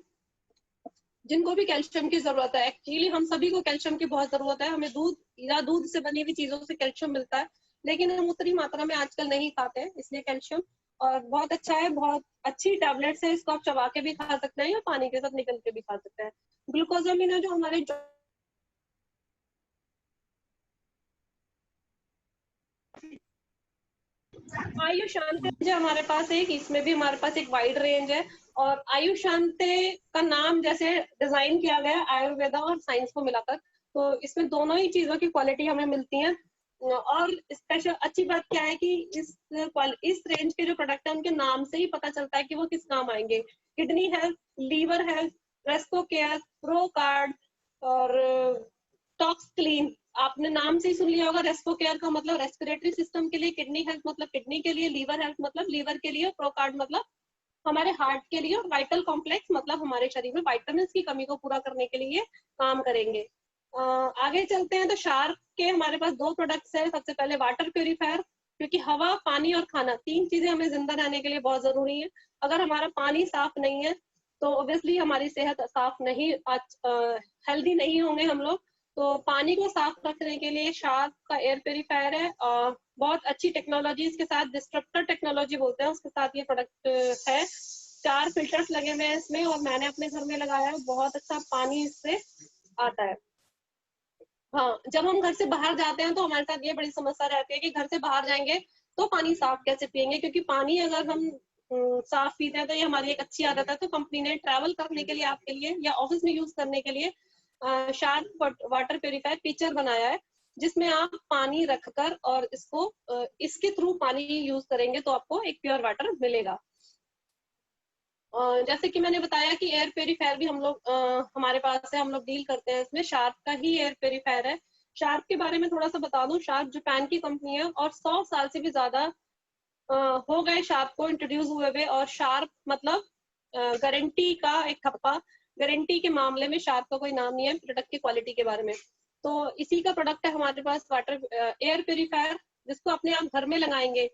जिनको भी कैल्शियम की जरूरत है, एक्चुअली हम सभी को कैल्शियम की बहुत जरूरत है। हमें दूध या दूध से बनी हुई चीजों से कैल्शियम मिलता है, लेकिन हम उतनी मात्रा में आजकल नहीं खाते हैं, इसलिए कैल्शियम और बहुत अच्छा है, बहुत अच्छी टैबलेट्स है, इसको आप चबा के भी खा सकते हैं या पानी के साथ निकल के भी खा सकते हैं। ग्लूकोजामिन है जो हमारे आयुशांते जो हमारे पास है, इसमें भी हमारे पास एक वाइड रेंज है। और आयुशांते का नाम जैसे डिजाइन किया गया आयुर्वेदा और साइंस को मिलाकर, तो इसमें दोनों ही चीजों की क्वालिटी हमें मिलती है। और स्पेशल अच्छी बात क्या है कि इस रेंज के जो प्रोडक्ट है उनके नाम से ही पता चलता है कि वो किस काम आएंगे। किडनी हेल्थ, लीवर हेल्थ, रेस्को केयर, प्रो कार्ड और टॉक्स क्लीन, आपने नाम से ही सुन लिया होगा। रेस्पो केयर का मतलब रेस्पिरेटरी सिस्टम के लिए, किडनी हेल्थ मतलब किडनी के लिए, लीवर हेल्थ मतलब लीवर के लिए, प्रो कार्ड मतलब हमारे हार्ट के लिए, और वाइटल कॉम्प्लेक्स मतलब हमारे शरीर में वाइटामिन की कमी को पूरा करने के लिए काम करेंगे। आगे चलते हैं तो शार्क के हमारे पास 2 प्रोडक्ट्स है। सबसे पहले वाटर प्योरीफायर, क्योंकि हवा, पानी और खाना 3 चीजें हमें जिंदा रहने के लिए बहुत जरूरी है। अगर हमारा पानी साफ नहीं है तो ऑब्वियसली हमारी सेहत साफ नहीं, हेल्दी नहीं होंगे हम लोग। तो पानी को साफ रखने के लिए शार्क का एयर प्योरीफायर है, और बहुत अच्छी टेक्नोलॉजी इसके साथ, डिस्ट्रप्टर टेक्नोलॉजी बोलते हैं उसके साथ ये प्रोडक्ट है। 4 फिल्टर्स लगे हुए हैं इसमें और मैंने अपने घर में लगाया है, बहुत अच्छा पानी इससे आता है। हाँ, जब हम घर से बाहर जाते हैं तो हमारे साथ ये बड़ी समस्या रहती है कि घर से बाहर जाएंगे तो पानी साफ कैसे पियेंगे, क्योंकि पानी अगर हम साफ पीते हैं तो ये हमारी एक अच्छी आदत है। तो कंपनी ने ट्रैवल करने के लिए आपके लिए या ऑफिस में यूज करने के लिए शार्क वाटर प्योरीफायर फीचर बनाया है, जिसमें आप पानी रखकर और इसके थ्रू पानी यूज करेंगे तो आपको एक प्योर वाटर मिलेगा। जैसे कि मैंने बताया कि एयर प्योरीफायर भी हम लोग हमारे पास है, हम लोग डील करते हैं इसमें। शार्क का ही एयर प्योरीफायर है। शार्क के बारे में थोड़ा सा बता दूं, शार्क जापान की कंपनी है और 100 साल से भी ज्यादा हो गए शार्क को इंट्रोड्यूस हुए हुए। और शार्क मतलब गारंटी का एक ठप्पा, गारंटी के मामले में शार्क का कोई नाम नहीं है प्रोडक्ट की क्वालिटी के बारे में। तो इसी का प्रोडक्ट है हमारे पास वाटर एयर प्योरीफायर, जिसको अपने आप घर में लगाएंगे।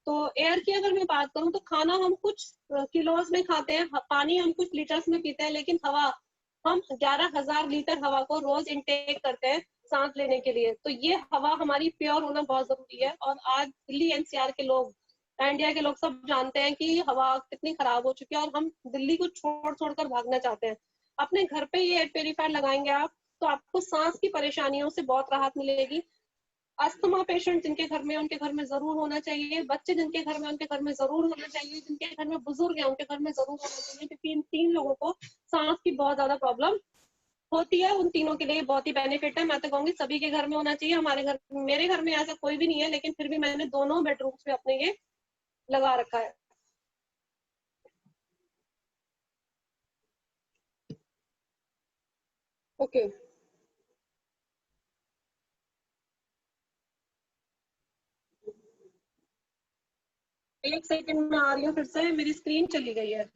तो एयर की अगर मैं बात करूं तो खाना हम कुछ किलोज में खाते हैं, पानी हम कुछ लीटर्स में पीते हैं, लेकिन हवा हम 11,000 लीटर हवा को रोज इनटेक करते हैं सांस लेने के लिए। तो ये हवा हमारी प्योर होना बहुत जरूरी है। और आज दिल्ली एनसीआर के लोग, इंडिया के लोग सब जानते हैं कि हवा कितनी खराब हो चुकी है और हम दिल्ली को छोड़ छोड़कर भागना चाहते हैं। अपने घर पे ये एयर प्योरीफायर लगाएंगे आप तो आपको सांस की परेशानियों से बहुत राहत मिलेगी। अस्थमा पेशेंट जिनके घर में, उनके घर में जरूर होना चाहिए। बच्चे जिनके घर में, उनके घर में जरूर होना चाहिए। जिनके घर में बुजुर्ग है उनके घर में जरूर होना चाहिए, क्योंकि इन 3 लोगों को सांस की बहुत ज्यादा प्रॉब्लम होती है। उन तीनों के लिए बहुत ही बेनिफिट है। मैं तो कहूंगी सभी के घर में होना चाहिए। हमारे घर, मेरे घर में ऐसा कोई भी नहीं है, लेकिन फिर भी मैंने दोनों बेडरूम्स में अपने ये लगा रखा है। ओके। एक सेकंड में आ रही हूँ, फिर से मेरी स्क्रीन चली गई है।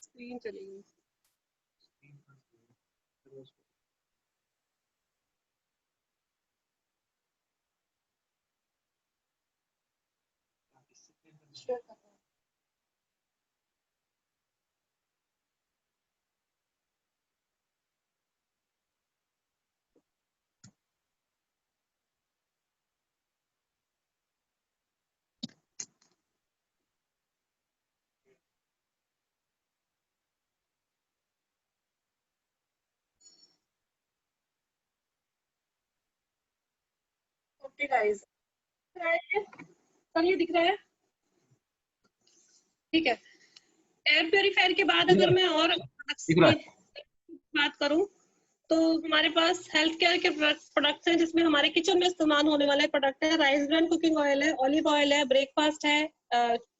स्क्रीन चली गई। ओके गाइस, सर ये दिख रहा है? ठीक है। एयर प्योरीफायर के बाद अगर मैं और दिख रहा है। बात करूं तो हमारे पास हेल्थ केयर के प्रोडक्ट्स हैं, जिसमें हमारे किचन में इस्तेमाल होने वाले प्रोडक्ट है। राइस ब्रांड कुकिंग ऑयल है, ऑलिव ऑयल है, ब्रेकफास्ट है,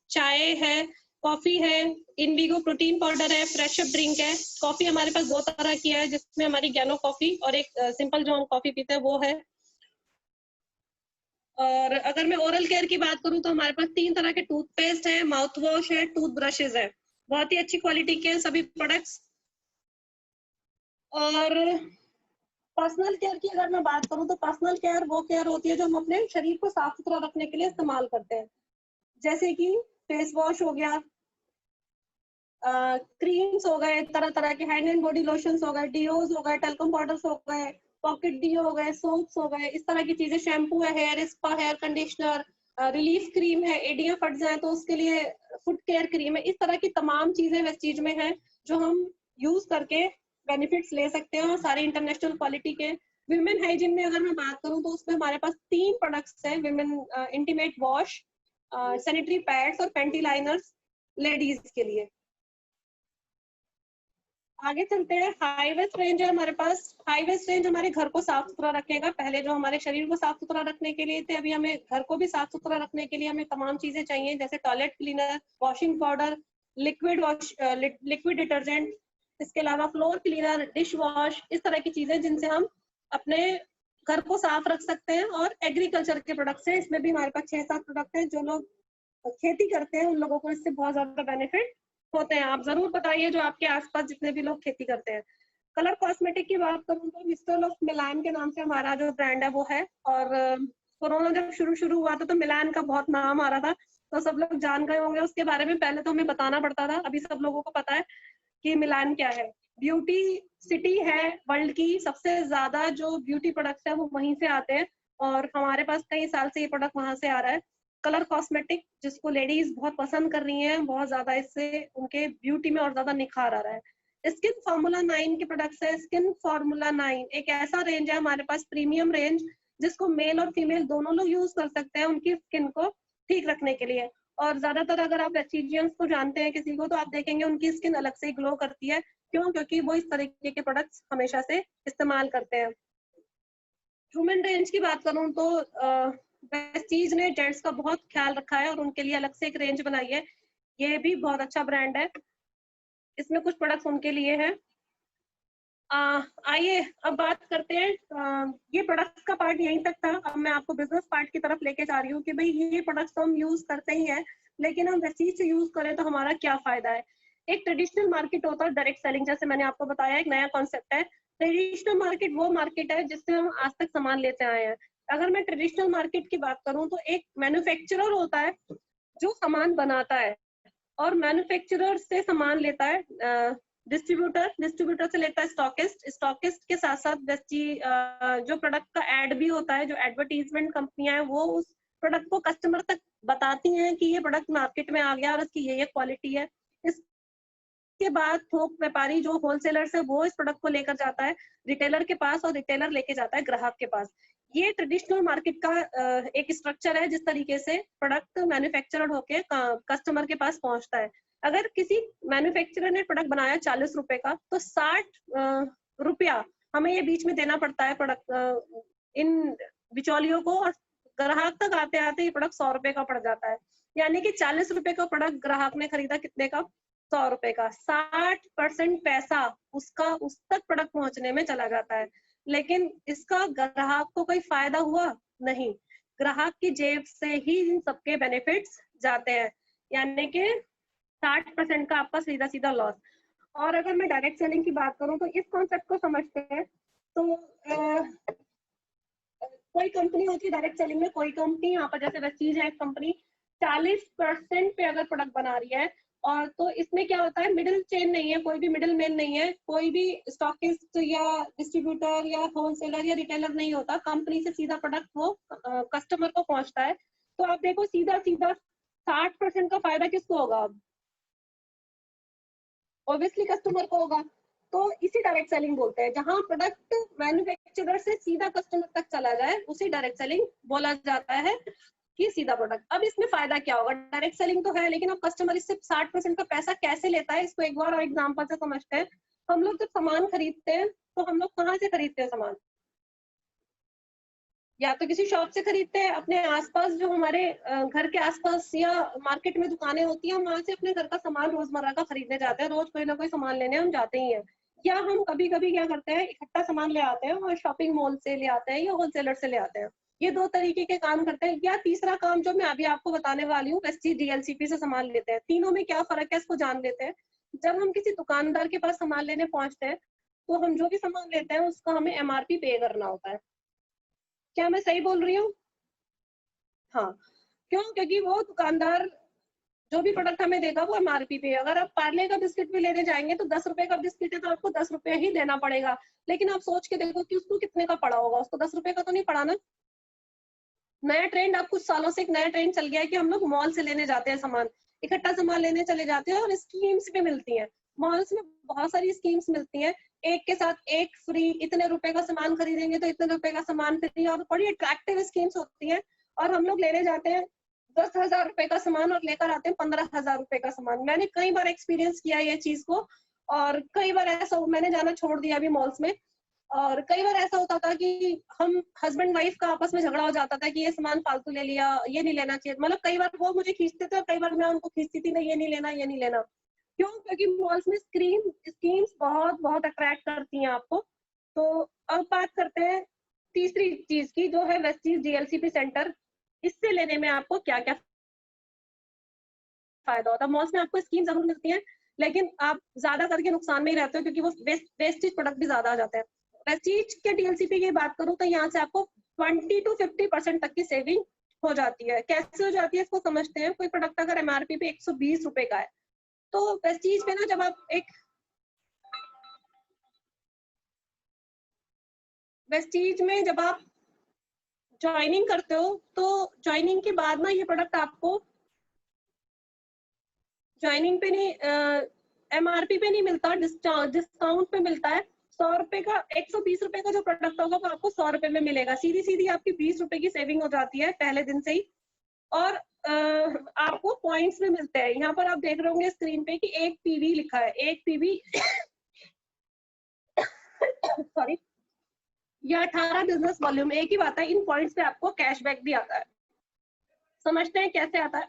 चाय है, कॉफी है, इंडिगो प्रोटीन पाउडर है, फ्रेश अप ड्रिंक है। कॉफी हमारे पास दो तरह की है, जिसमें हमारी गैनो कॉफी और एक सिंपल जो हम कॉफी पीते हैं वो है। और अगर मैं ओरल केयर की बात करूं तो हमारे पास 3 तरह के टूथपेस्ट है, माउथ वॉश है, टूथ ब्रशेज है। बहुत ही अच्छी क्वालिटी के सभी प्रोडक्ट्स। और पर्सनल केयर की अगर मैं बात करूं तो पर्सनल केयर वो केयर होती है जो हम अपने शरीर को साफ सुथरा रखने के लिए इस्तेमाल करते हैं, जैसे कि फेस वॉश हो गया, क्रीम्स हो गए, तरह तरह के हैंड एंड बॉडी लोशंस हो गए, डीओज हो गए, टेल्कम पाउडर्स हो गए, पॉकेट डीओ हो गए, सोप्स हो गए, इस तरह की चीजें, शैम्पू है, hair spa, hair conditioner, relief cream है, एडियां फट जाए तो उसके लिए फुट केयर क्रीम है। इस तरह की तमाम चीजें वेस्टीज में है जो हम यूज करके बेनिफिट्स ले सकते हैं, और सारे इंटरनेशनल क्वालिटी के। विमेन हाइजीन में अगर मैं बात करूं तो उसमें हमारे पास 3 प्रोडक्ट्स हैं, women intimate wash, sanitary pads और पेंटी लाइनर्स लेडीज के लिए। आगे चलते हैं। हाई वेस्ट रेंज है हमारे पास। हाई वेस्ट रेंज हमारे घर को साफ सुथरा रखेगा। पहले जो हमारे शरीर को साफ सुथरा रखने के लिए थे, अभी हमें घर को भी साफ सुथरा रखने के लिए हमें तमाम चीजें चाहिए, जैसे toilet cleaner, washing powder, liquid detergent, इसके अलावा फ्लोर क्लीनर, डिश वॉश, इस तरह की चीजें जिनसे हम अपने घर को साफ रख सकते हैं। और एग्रीकल्चर के प्रोडक्ट्स हैं, इसमें भी हमारे पास 6-7 प्रोडक्ट हैं। जो लोग खेती करते हैं उन लोगों को इससे बहुत ज्यादा बेनिफिट होते हैं। आप जरूर बताइए जो आपके आसपास जितने भी लोग खेती करते हैं। कलर कॉस्मेटिक की बात करूं तो मिस्टर ऑफ मिलान के नाम से हमारा जो ब्रांड है वो है। और कोरोना जब शुरू हुआ था तो मिलान का बहुत नाम आ रहा था, तो सब लोग जान गए होंगे उसके बारे में। पहले तो हमें बताना पड़ता था, अभी सब लोगों को पता है कि मिलान क्या है। ब्यूटी सिटी है वर्ल्ड की, सबसे ज्यादा जो ब्यूटी प्रोडक्ट्स है वो वहीं से आते हैं, और हमारे पास कई साल से ये प्रोडक्ट वहां से आ रहा है। कलर कॉस्मेटिक जिसको लेडीज बहुत पसंद कर रही हैं बहुत ज्यादा, इससे उनके ब्यूटी में और ज्यादा निखार आ रहा है। स्किन फार्मूला 9 के प्रोडक्ट्स है। स्किन फार्मूला 9 एक ऐसा रेंज है हमारे पास, प्रीमियम रेंज, जिसको मेल और फीमेल दोनों लोग यूज कर सकते हैं उनकी स्किन को ठीक रखने के लिए। और ज्यादातर अगर आप रेसिजियंस को जानते हैं किसी को, तो आप देखेंगे उनकी स्किन अलग से ग्लो करती है। क्यों? क्योंकि वो इस तरीके के प्रोडक्ट्स हमेशा से इस्तेमाल करते हैं। ह्यूमन रेंज की बात करूं तो वेस्टीज ने जेंट्स का बहुत ख्याल रखा है और उनके लिए अलग से एक रेंज बनाई है। ये भी बहुत अच्छा ब्रांड है, इसमें कुछ प्रोडक्ट्स उनके लिए है। आइए अब बात करते हैं। ये प्रोडक्ट्स का पार्ट यहीं तक था। अब मैं आपको बिजनेस पार्ट की तरफ लेके जा रही हूँ कि भाई ये प्रोडक्ट्स तो हम यूज करते ही हैं, लेकिन हम वेस्टीज से यूज करें तो हमारा क्या फायदा है। एक ट्रेडिशनल मार्केट होता है डायरेक्ट सेलिंग, जैसे मैंने आपको बताया एक नया कॉन्सेप्ट है। ट्रेडिशनल मार्केट वो मार्केट है जिससे हम आज तक सामान लेते आए हैं। अगर मैं ट्रेडिशनल मार्केट की बात करूं तो एक मैन्युफैक्चरर होता है जो सामान बनाता है, और मैन्युफैक्चरर से सामान लेता है डिस्ट्रीब्यूटर से लेता है स्टॉकिस्ट के साथ साथ जो प्रोडक्ट का एड भी होता है, जो एडवर्टीजमेंट कंपनियां हैं वो उस प्रोडक्ट को कस्टमर तक बताती हैं कि ये प्रोडक्ट मार्केट में आ गया और इसकी ये क्वालिटी है। इसके बाद थोक व्यापारी जो होलसेलर्स है वो इस प्रोडक्ट को लेकर जाता है रिटेलर के पास, और रिटेलर लेके जाता है ग्राहक के पास। ये ट्रेडिशनल मार्केट का एक स्ट्रक्चर है, जिस तरीके से प्रोडक्ट मैन्युफैक्चरर होके कस्टमर के पास पहुंचता है। अगर किसी मैन्युफैक्चरर ने प्रोडक्ट बनाया 40 रुपए का, तो 60 रुपया हमें ये बीच में देना पड़ता है प्रोडक्ट इन बिचौलियों को, और ग्राहक तक आते आते ये प्रोडक्ट 100 रुपए का पड़ जाता है। यानी कि 40 रुपए का प्रोडक्ट ग्राहक ने खरीदा कितने का, 100 रुपए का। 60% पैसा उसका उस तक प्रोडक्ट पहुंचने में चला जाता है, लेकिन इसका ग्राहक को कोई फायदा हुआ नहीं, ग्राहक की जेब से ही इन सबके बेनिफिट्स जाते हैं, यानी कि 60% का आपका सीधा सीधा लॉस। और अगर मैं डायरेक्ट सेलिंग की बात करूं तो इस कॉन्सेप्ट को समझते हैं तो कोई कंपनी होती है डायरेक्ट सेलिंग में, कोई कंपनी यहाँ पर जैसे वेस्टीज है कंपनी 40% पे अगर प्रोडक्ट बना रही है, और तो इसमें क्या होता है, मिडिल चेन नहीं है, कोई भी मिडिल मैन नहीं है, कोई भी स्टॉकिस्ट या डिस्ट्रीब्यूटर या होलसेलर या रिटेलर नहीं होता, कंपनी से सीधा प्रोडक्ट वो कस्टमर को पहुंचता है। तो आप देखो सीधा सीधा 60% का फायदा किसको होगा, ऑब्वियसली कस्टमर को होगा। तो इसी डायरेक्ट सेलिंग बोलते हैं, जहां प्रोडक्ट मैन्युफैक्चरर से सीधा कस्टमर तक चला जाए उसी डायरेक्ट सेलिंग बोला जाता है कि सीधा प्रोडक्ट। अब इसमें फायदा क्या होगा, डायरेक्ट सेलिंग तो है, लेकिन अब कस्टमर इससे 60% का पैसा कैसे लेता है, इसको एक बार और एग्जांपल से समझते हैं। हम लोग जब सामान खरीदते हैं तो हम लोग कहाँ से खरीदते हैं सामान, या तो किसी शॉप से खरीदते हैं, अपने आसपास जो हमारे घर के आसपास या मार्केट में दुकानें होती हैं, हम वहां से अपने घर का सामान रोजमर्रा का खरीदने जाते हैं, रोज कोई ना कोई सामान लेने हम जाते ही हैं। या हम कभी कभी क्या करते हैं, इकट्ठा सामान ले आते हैं और शॉपिंग मॉल से ले आते हैं या होलसेलर से ले आते हैं। ये दो तरीके के काम करते हैं। या तीसरा काम जो मैं अभी आपको बताने वाली हूँ, वेस्टीज डीएलसीपी से सामान लेते हैं। तीनों में क्या फर्क है इसको जान लेते हैं। जब हम किसी दुकानदार के पास सामान लेने पहुंचते हैं तो हम जो भी सामान लेते हैं उसका हमें एमआरपी पे करना होता है। क्या मैं सही बोल रही हूँ? हाँ, क्यों? क्योंकि वो दुकानदार जो भी प्रोडक्ट हमें देगा वो एमआरपी पे। अगर आप पार्ले का बिस्किट भी लेने जाएंगे तो 10 रुपए का बिस्किट है तो आपको 10 रुपए ही देना पड़ेगा, लेकिन आप सोच के देखो कि उसको कितने का पड़ा होगा, उसको 10 रुपए का तो नहीं पड़ा ना। नया ट्रेंड, अब कुछ सालों से एक नया ट्रेंड चल गया है कि हम लोग मॉल से लेने जाते हैं सामान, इकट्ठा सामान लेने चले जाते हैं और स्कीम्स भी मिलती हैं। मॉल्स में बहुत सारी स्कीम्स मिलती हैं, एक के साथ एक फ्री, इतने रुपए का सामान खरीदेंगे तो इतने रुपए का सामान फ्री, और बड़ी अट्रैक्टिव स्कीम्स होती हैं। और हम लोग लेने जाते हैं 10,000 रुपए का सामान और लेकर आते हैं 15,000 रुपए का सामान। मैंने कई बार एक्सपीरियंस किया ये चीज को, और कई बार ऐसा मैंने जाना छोड़ दिया अभी मॉल्स में। और कई बार ऐसा होता था कि हम हस्बैंड वाइफ का आपस में झगड़ा हो जाता था कि ये सामान फालतू ले लिया, ये नहीं लेना चाहिए। मतलब कई बार वो मुझे खींचते थे और कई बार मैं उनको खींचती थी, नहीं ये नहीं लेना, ये नहीं लेना। क्यों? क्योंकि मॉल्स में स्कीम्स बहुत बहुत अट्रैक्ट करती हैं आपको। तो अब बात करते हैं तीसरी चीज की, जो है वेस्टीज डीएलसीपी सेंटर। इससे लेने में आपको क्या क्या फायदा होता है। मॉल्स में आपको स्कीम जरूर मिलती है, लेकिन आप ज्यादा करके नुकसान में ही रहते हो, क्योंकि वो वेस्टेज प्रोडक्ट भी ज्यादा आ जाते हैं। वेस्टीज के डीएलसीपी की बात करूं तो यहाँ से आपको 20 to 50% तक की सेविंग हो जाती है। कैसे हो जाती है इसको समझते हैं। कोई प्रोडक्ट अगर एमआरपी पे 120 रुपए का है, तो वेस्टीज पे ना जब आप वेस्टीज में जब आप ज्वाइनिंग करते हो, तो ज्वाइनिंग के बाद ना ये प्रोडक्ट आपको ज्वाइनिंग पे नहीं, एमआरपी पे नहीं मिलता, डिस्काउंट पे मिलता है। 100 रुपए का, 120 रुपए का जो प्रोडक्ट होगा वो आपको 100 रुपए में मिलेगा। सीधी सीधी आपकी 20 रुपए की सेविंग हो जाती है पहले दिन से ही। और आपको पॉइंट्स में मिलते हैं। यहाँ पर आप देख रहे होंगे स्क्रीन पे कि एक पीवी लिखा है, एक पीवी सॉरी, या 18 बिजनेस वॉल्यूम, एक ही बात है। इन पॉइंट्स पे आपको कैशबैक भी आता है। समझते हैं कैसे आता है।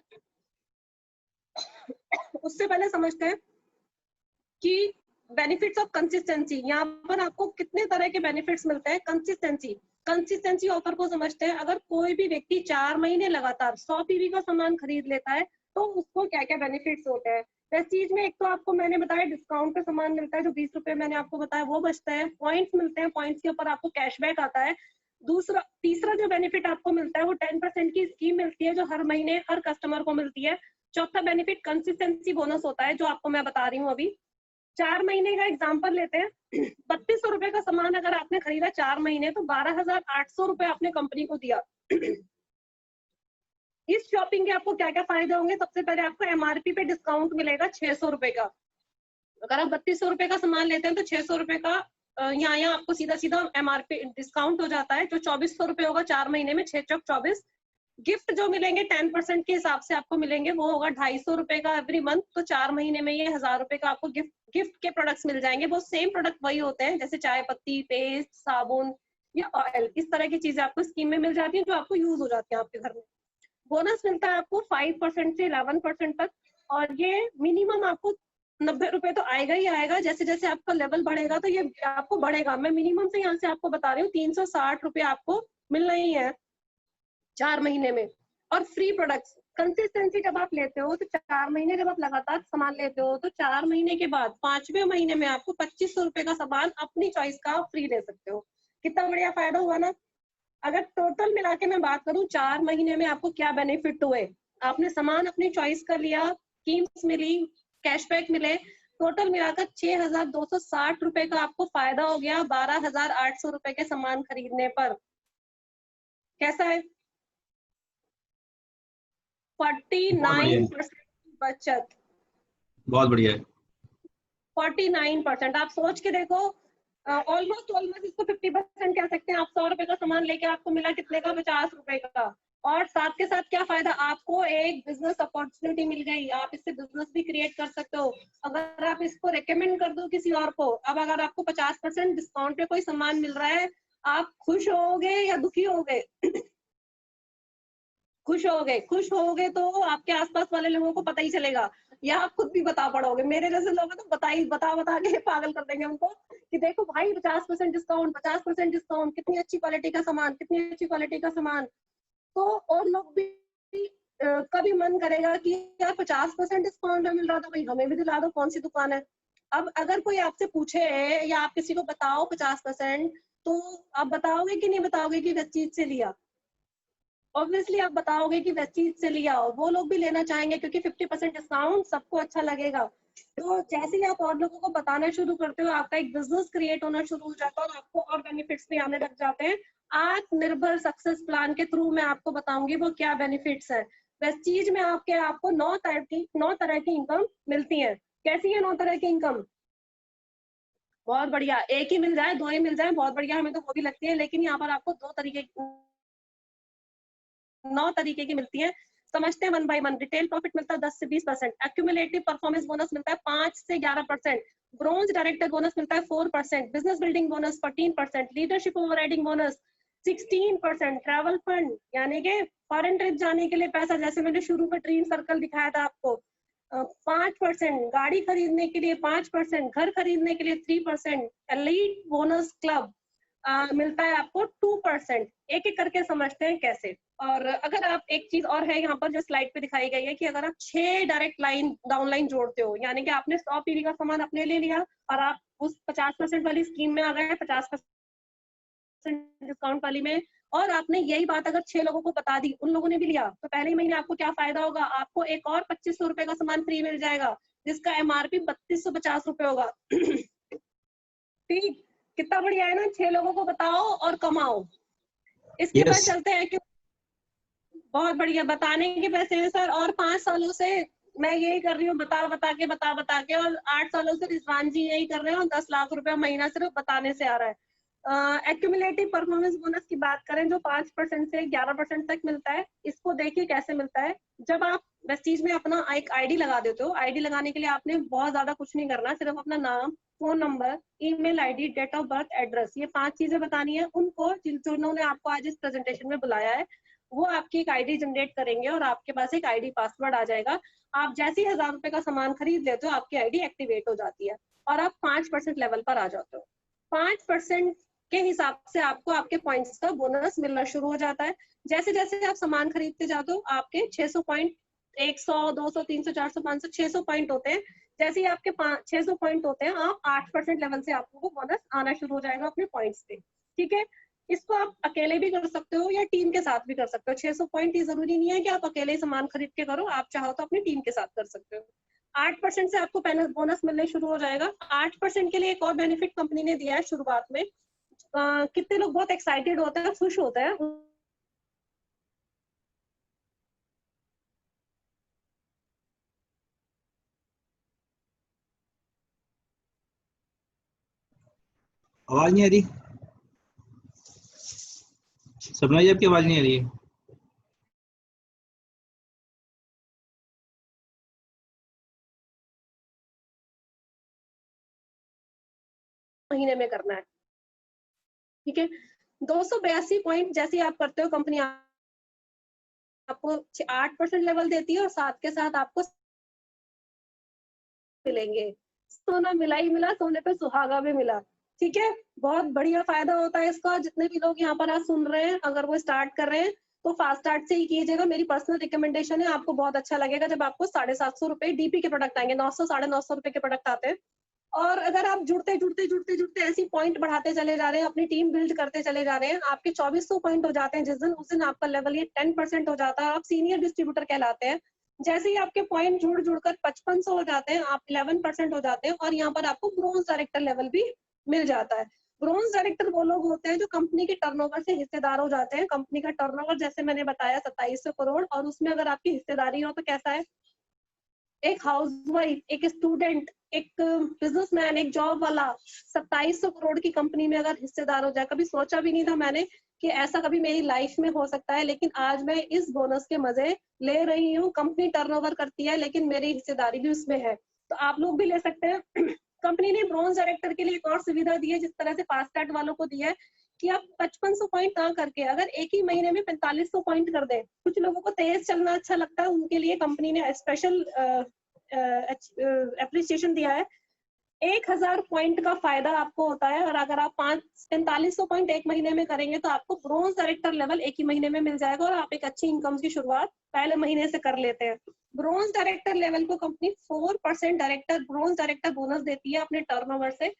उससे पहले समझते हैं कि बेनिफिट्स ऑफ कंसिस्टेंसी। यहाँ पर आपको कितने तरह के बेनिफिट्स मिलते हैं। कंसिस्टेंसी ऑफर को समझते हैं। अगर कोई भी व्यक्ति 4 महीने लगातार 100 पीवी का सामान खरीद लेता है तो उसको क्या क्या बेनिफिट्स होते हैं। प्रेस्टीज में एक तो आपको मैंने बताया डिस्काउंट पे सामान मिलता है, जो 20 रुपए मैंने आपको बताया वो बचता है। पॉइंट्स मिलते हैं, पॉइंट्स के ऊपर आपको कैशबैक आता है। तीसरा जो बेनिफिट आपको मिलता है वो 10% की स्कीम मिलती है, जो हर महीने हर कस्टमर को मिलती है। चौथा बेनिफिट कंसिस्टेंसी बोनस होता है, जो आपको मैं बता रही हूँ अभी। 4 महीने का एग्जाम्पल लेते हैं। 3200 रुपए का सामान अगर आपने खरीदा 4 महीने, तो 12,800 रुपए आपने कंपनी को दिया। इस शॉपिंग के आपको क्या क्या फायदे होंगे। सबसे पहले आपको एमआरपी पे डिस्काउंट मिलेगा 600 रुपए का। अगर आप 3200 रुपए का सामान लेते हैं तो 600 रुपए का यहाँ आपको सीधा सीधा एमआरपी डिस्काउंट हो जाता है, जो 2400 रुपए होगा 4 महीने में, 6 चौक 24। गिफ्ट जो मिलेंगे 10% के हिसाब से आपको मिलेंगे, वो होगा 250 रुपए का एवरी मंथ। तो 4 महीने में ये 1000 रुपए का आपको गिफ्ट के प्रोडक्ट्स मिल जाएंगे। वो सेम प्रोडक्ट वही होते हैं, जैसे चाय पत्ती, पेस्ट, साबुन या ऑयल, इस तरह की चीजें आपको स्कीम में मिल जाती है, जो आपको यूज हो जाती है आपके घर में। बोनस मिलता है आपको 5% से 11% तक, और ये मिनिमम आपको 90 रुपए तो आएगा ही आएगा। जैसे जैसे आपका लेवल बढ़ेगा तो ये आपको बढ़ेगा। मैं मिनिमम से यहाँ से आपको बता रही हूँ 360 रुपए आपको मिलना ही है 4 महीने में। और फ्री प्रोडक्ट्स कंसिस्टेंसी जब आप लेते हो तो 4 महीने जब आप लगातार सामान लेते हो तो 4 महीने के बाद 5वें महीने में आपको 2500 रुपए का सामान अपनी चॉइस का फ्री ले सकते हो। कितना बढ़िया फायदा हुआ ना। अगर टोटल मिला के मैं बात करूं 4 महीने में आपको क्या बेनिफिट हुए, आपने सामान अपनी चॉइस का लिया, स्कीम्स मिली, कैशबैक मिले, टोटल मिलाकर 6,260 रुपए का आपको फायदा हो गया 12,800 रुपए के सामान खरीदने पर। कैसा है? बहुत बढ़िया है, 49% बचत। बहुत बढ़िया है। 49% आप सोच के देखो, ऑलमोस्ट ऑलमोस्ट इसको 50% कह सकते हैं। आप 100 रुपए का सामान लेके आपको मिला कितने का? 50 रुपए का। और साथ के साथ क्या फायदा? आपको एक बिजनेस अपॉर्चुनिटी मिल गई, आप इससे बिजनेस भी क्रिएट कर सकते हो। अगर आप इसको रेकमेंड कर दो किसी और को, अब अगर आपको 50% डिस्काउंट पे कोई सामान मिल रहा है, आप खुश होगे या दुखी होगे? खुश होगे तो आपके आसपास वाले लोगों को पता ही चलेगा, या आप खुद भी बता पड़ोगे। मेरे जैसे लोग हैं तो बता के पागल कर देंगे उनको कि देखो भाई 50% डिस्काउंट, 50% डिस्काउंट, कितनी अच्छी क्वालिटी का सामान, कितनी अच्छी क्वालिटी का सामान। तो और लोग भी कभी मन करेगा कि यार 50% डिस्काउंट में मिल रहा था, भाई हमें भी दिला दो, कौन सी दुकान है। अब अगर कोई आपसे पूछे या आप किसी को बताओ 50%, तो आप बताओगे कि नहीं बताओगे कि किस चीज से लिया? ऑब्वियसली आप बताओगे कि वेस्टीज से लिया हो। वो लोग भी लेना चाहेंगे क्योंकि 50% डिस्काउंट सबको अच्छा लगेगा। तो जैसे ही आप और लोगों को बताना शुरू करते हो, आपका एक बिजनेस क्रिएट होना शुरू हो जाता है और आपको और बेनिफिट्स भी आने लग जाते हैं। आत्मनिर्भर सक्सेस प्लान के थ्रू मैं आपको बताऊंगी वो क्या बेनिफिट्स है। वेस्टीज में आपको 9 तरह की इनकम मिलती है। कैसी है 9 तरह की इनकम? बहुत बढ़िया। एक ही मिल जाए, 2 ही मिल जाए, बहुत बढ़िया, हमें तो वो भी लगती है। लेकिन यहाँ पर आपको 9 तरीके की मिलती है। समझते हैं one by one. Retail profit मिलता है 10 से 20%, एक्यूमुलेटिव परफॉर्मेंस बोनस मिलता है 5 से 11%, ब्रोंज डायरेक्टर बोनस मिलता है 4%, business building bonus 14%, leadership overriding bonus 16%, travel fund यानी कि फॉरेन ट्रिप जाने के लिए पैसा, जैसे मैंने शुरू में ड्रीम सर्कल दिखाया था आपको, 5%, गाड़ी खरीदने के लिए 5%, घर खरीदने के लिए 3%, एलीट बोनस क्लब मिलता है आपको 2%। एक एक करके समझते हैं कैसे। और अगर आप, एक चीज और है यहाँ पर जो स्लाइड पे दिखाई गई है कि अगर आप 6 डायरेक्ट लाइन डाउनलाइन जोड़ते हो, यानी कि आपने 100 पीवी का सामान अपने ले लिया और आप उस 50% वाली स्कीम में आ गए, 50% डिस्काउंट वाली में, और आपने यही बात अगर 6 लोगों को बता दी, उन लोगों ने भी लिया, तो पहले ही महीने आपको क्या फायदा होगा? आपको एक और 2500 रुपए का सामान फ्री मिल जाएगा, जिसका एमआरपी 3250 रुपए होगा। ठीक, कितना बढ़िया है ना। 6 लोगों को बताओ और कमाओ। इसके बाद यस। चलते हैं कि बहुत बढ़िया बताने के पैसे हैं सर। और 5 सालों से मैं यही कर रही हूँ, बता के, और 8 सालों से रिजवान जी यही कर रहे हैं और 10 लाख रुपया महीना सिर्फ बताने से आ रहा है। एक्यूमुलेटिव परफॉर्मेंस बोनस की बात करें जो 5% से 11% तक मिलता है, इसको देखिए कैसे मिलता है। जब आप वेस्टीज में अपना एक आईडी लगा देते हो, आईडी लगाने के लिए आपने बहुत ज्यादा कुछ नहीं करना, सिर्फ अपना नाम, phone number, email ID, date of birth, address, ये 5 चीजें बतानी है उनको जिन्होंने आपको आज इस प्रेजेंटेशन में बुलाया है। वो आपकी एक आईडी जनरेट करेंगे और आपके पास एक आईडी पासवर्ड आ जाएगा। आप जैसे ही 1000 रुपए का सामान खरीद लेते हो, आपकी आईडी एक्टिवेट हो जाती है और आप 5% लेवल पर आ जाते हो। 5% के हिसाब से आपको आपके पॉइंट्स का बोनस मिलना शुरू हो जाता है। जैसे जैसे आप सामान खरीदते जाते हो, आपके 600 पॉइंट, 100, 200, 300, 400, 500, 600 पॉइंट होते हैं। जैसे ही आपके 600 पॉइंट होते हैं, आप 8% लेवल से आपको वो बोनस आना शुरू हो जाएगा अपने पॉइंट्स पे। ठीक है, इसको आप अकेले भी कर सकते हो या टीम के साथ भी कर सकते हो। 600 पॉइंट ये जरूरी नहीं है कि आप अकेले सामान खरीद के करो, आप चाहो तो अपनी टीम के साथ कर सकते हो। 8% से आपको बोनस मिलने शुरू हो जाएगा। 8% के लिए एक और बेनिफिट कंपनी ने दिया है शुरुआत में। कितने लोग बहुत एक्साइटेड होते हैं, खुश होते हैं। आवाज नहीं आ रही सपना जी, आपकी आवाज नहीं आ रही है। महीने में करना है। ठीक है, 282 पॉइंट जैसे आप करते हो, कंपनी आपको 8% लेवल देती है और साथ के साथ आपको मिलेंगे। सोना मिला ही मिला, सोने पे सुहागा भी मिला। ठीक है, बहुत बढ़िया फायदा होता है इसका। जितने भी लोग यहाँ पर आज सुन रहे हैं, अगर वो स्टार्ट कर रहे हैं तो फास्ट स्टार्ट से ही कीजिएगा। मेरी पर्सनल रिकमेंडेशन है, आपको बहुत अच्छा लगेगा जब आपको 750 रुपए डीपी के प्रोडक्ट आएंगे। 900 950 रुपए के प्रोडक्ट आते हैं। और अगर आप जुड़ते जुड़ते जुड़ते जुड़ते ऐसी पॉइंट बढ़ाते चले जा रहे हैं, अपनी टीम बिल्ड करते चले जा रहे हैं, आपके 2400 पॉइंट हो जाते हैं जिस दिन, उस दिन आपका लेवल ये 10% हो जाता है, आप सीनियर डिस्ट्रीब्यूटर कहलाते हैं। जैसे ही आपके पॉइंट जुड़ जुड़कर 5500 हो जाते हैं, आप 11% हो जाते हैं और यहाँ पर आपको ब्रोंज डायरेक्टर लेवल भी मिल जाता है। ब्रोंज डायरेक्टर वो लोग होते हैं जो कंपनी के टर्नओवर से हिस्सेदार हो जाते हैं। कंपनी का टर्नओवर जैसे मैंने बताया 2700 करोड़, और उसमें अगर आपकी हिस्सेदारी हो तो कैसा है, एक हाउसवाइफ, एक स्टूडेंट, एक बिजनेसमैन, एक जॉब वाला 2700 करोड़ की कंपनी में अगर हिस्सेदार हो जाए। कभी सोचा भी नहीं था मैंने कि ऐसा कभी मेरी लाइफ में हो सकता है, लेकिन आज मैं इस बोनस के मजे ले रही हूँ। कंपनी टर्नओवर करती है लेकिन मेरी हिस्सेदारी भी उसमें है, तो आप लोग भी ले सकते हैं। कंपनी ने ब्रोंज डायरेक्टर के लिए एक और सुविधा दी है, जिस तरह से फास्ट स्टार्ट वालों को दिया है कि आप 5500 पॉइंट ना करके अगर एक ही महीने में 4500 पॉइंट कर दें। कुछ लोगों को तेज चलना अच्छा लगता है, उनके लिए कंपनी ने स्पेशल एप्रिसिएशन दिया है। 1000 पॉइंट का फायदा आपको होता है, और अगर आप 4500 पॉइंट एक महीने में करेंगे तो आपको ब्रोंज डायरेक्टर लेवल एक ही महीने में मिल जाएगा और आप एक अच्छी इनकम की शुरुआत पहले महीने से कर लेते हैं। ब्रोंज डायरेक्टर लेवल को company 4% director bronze director bonus देती है अपने टर्नओवर से।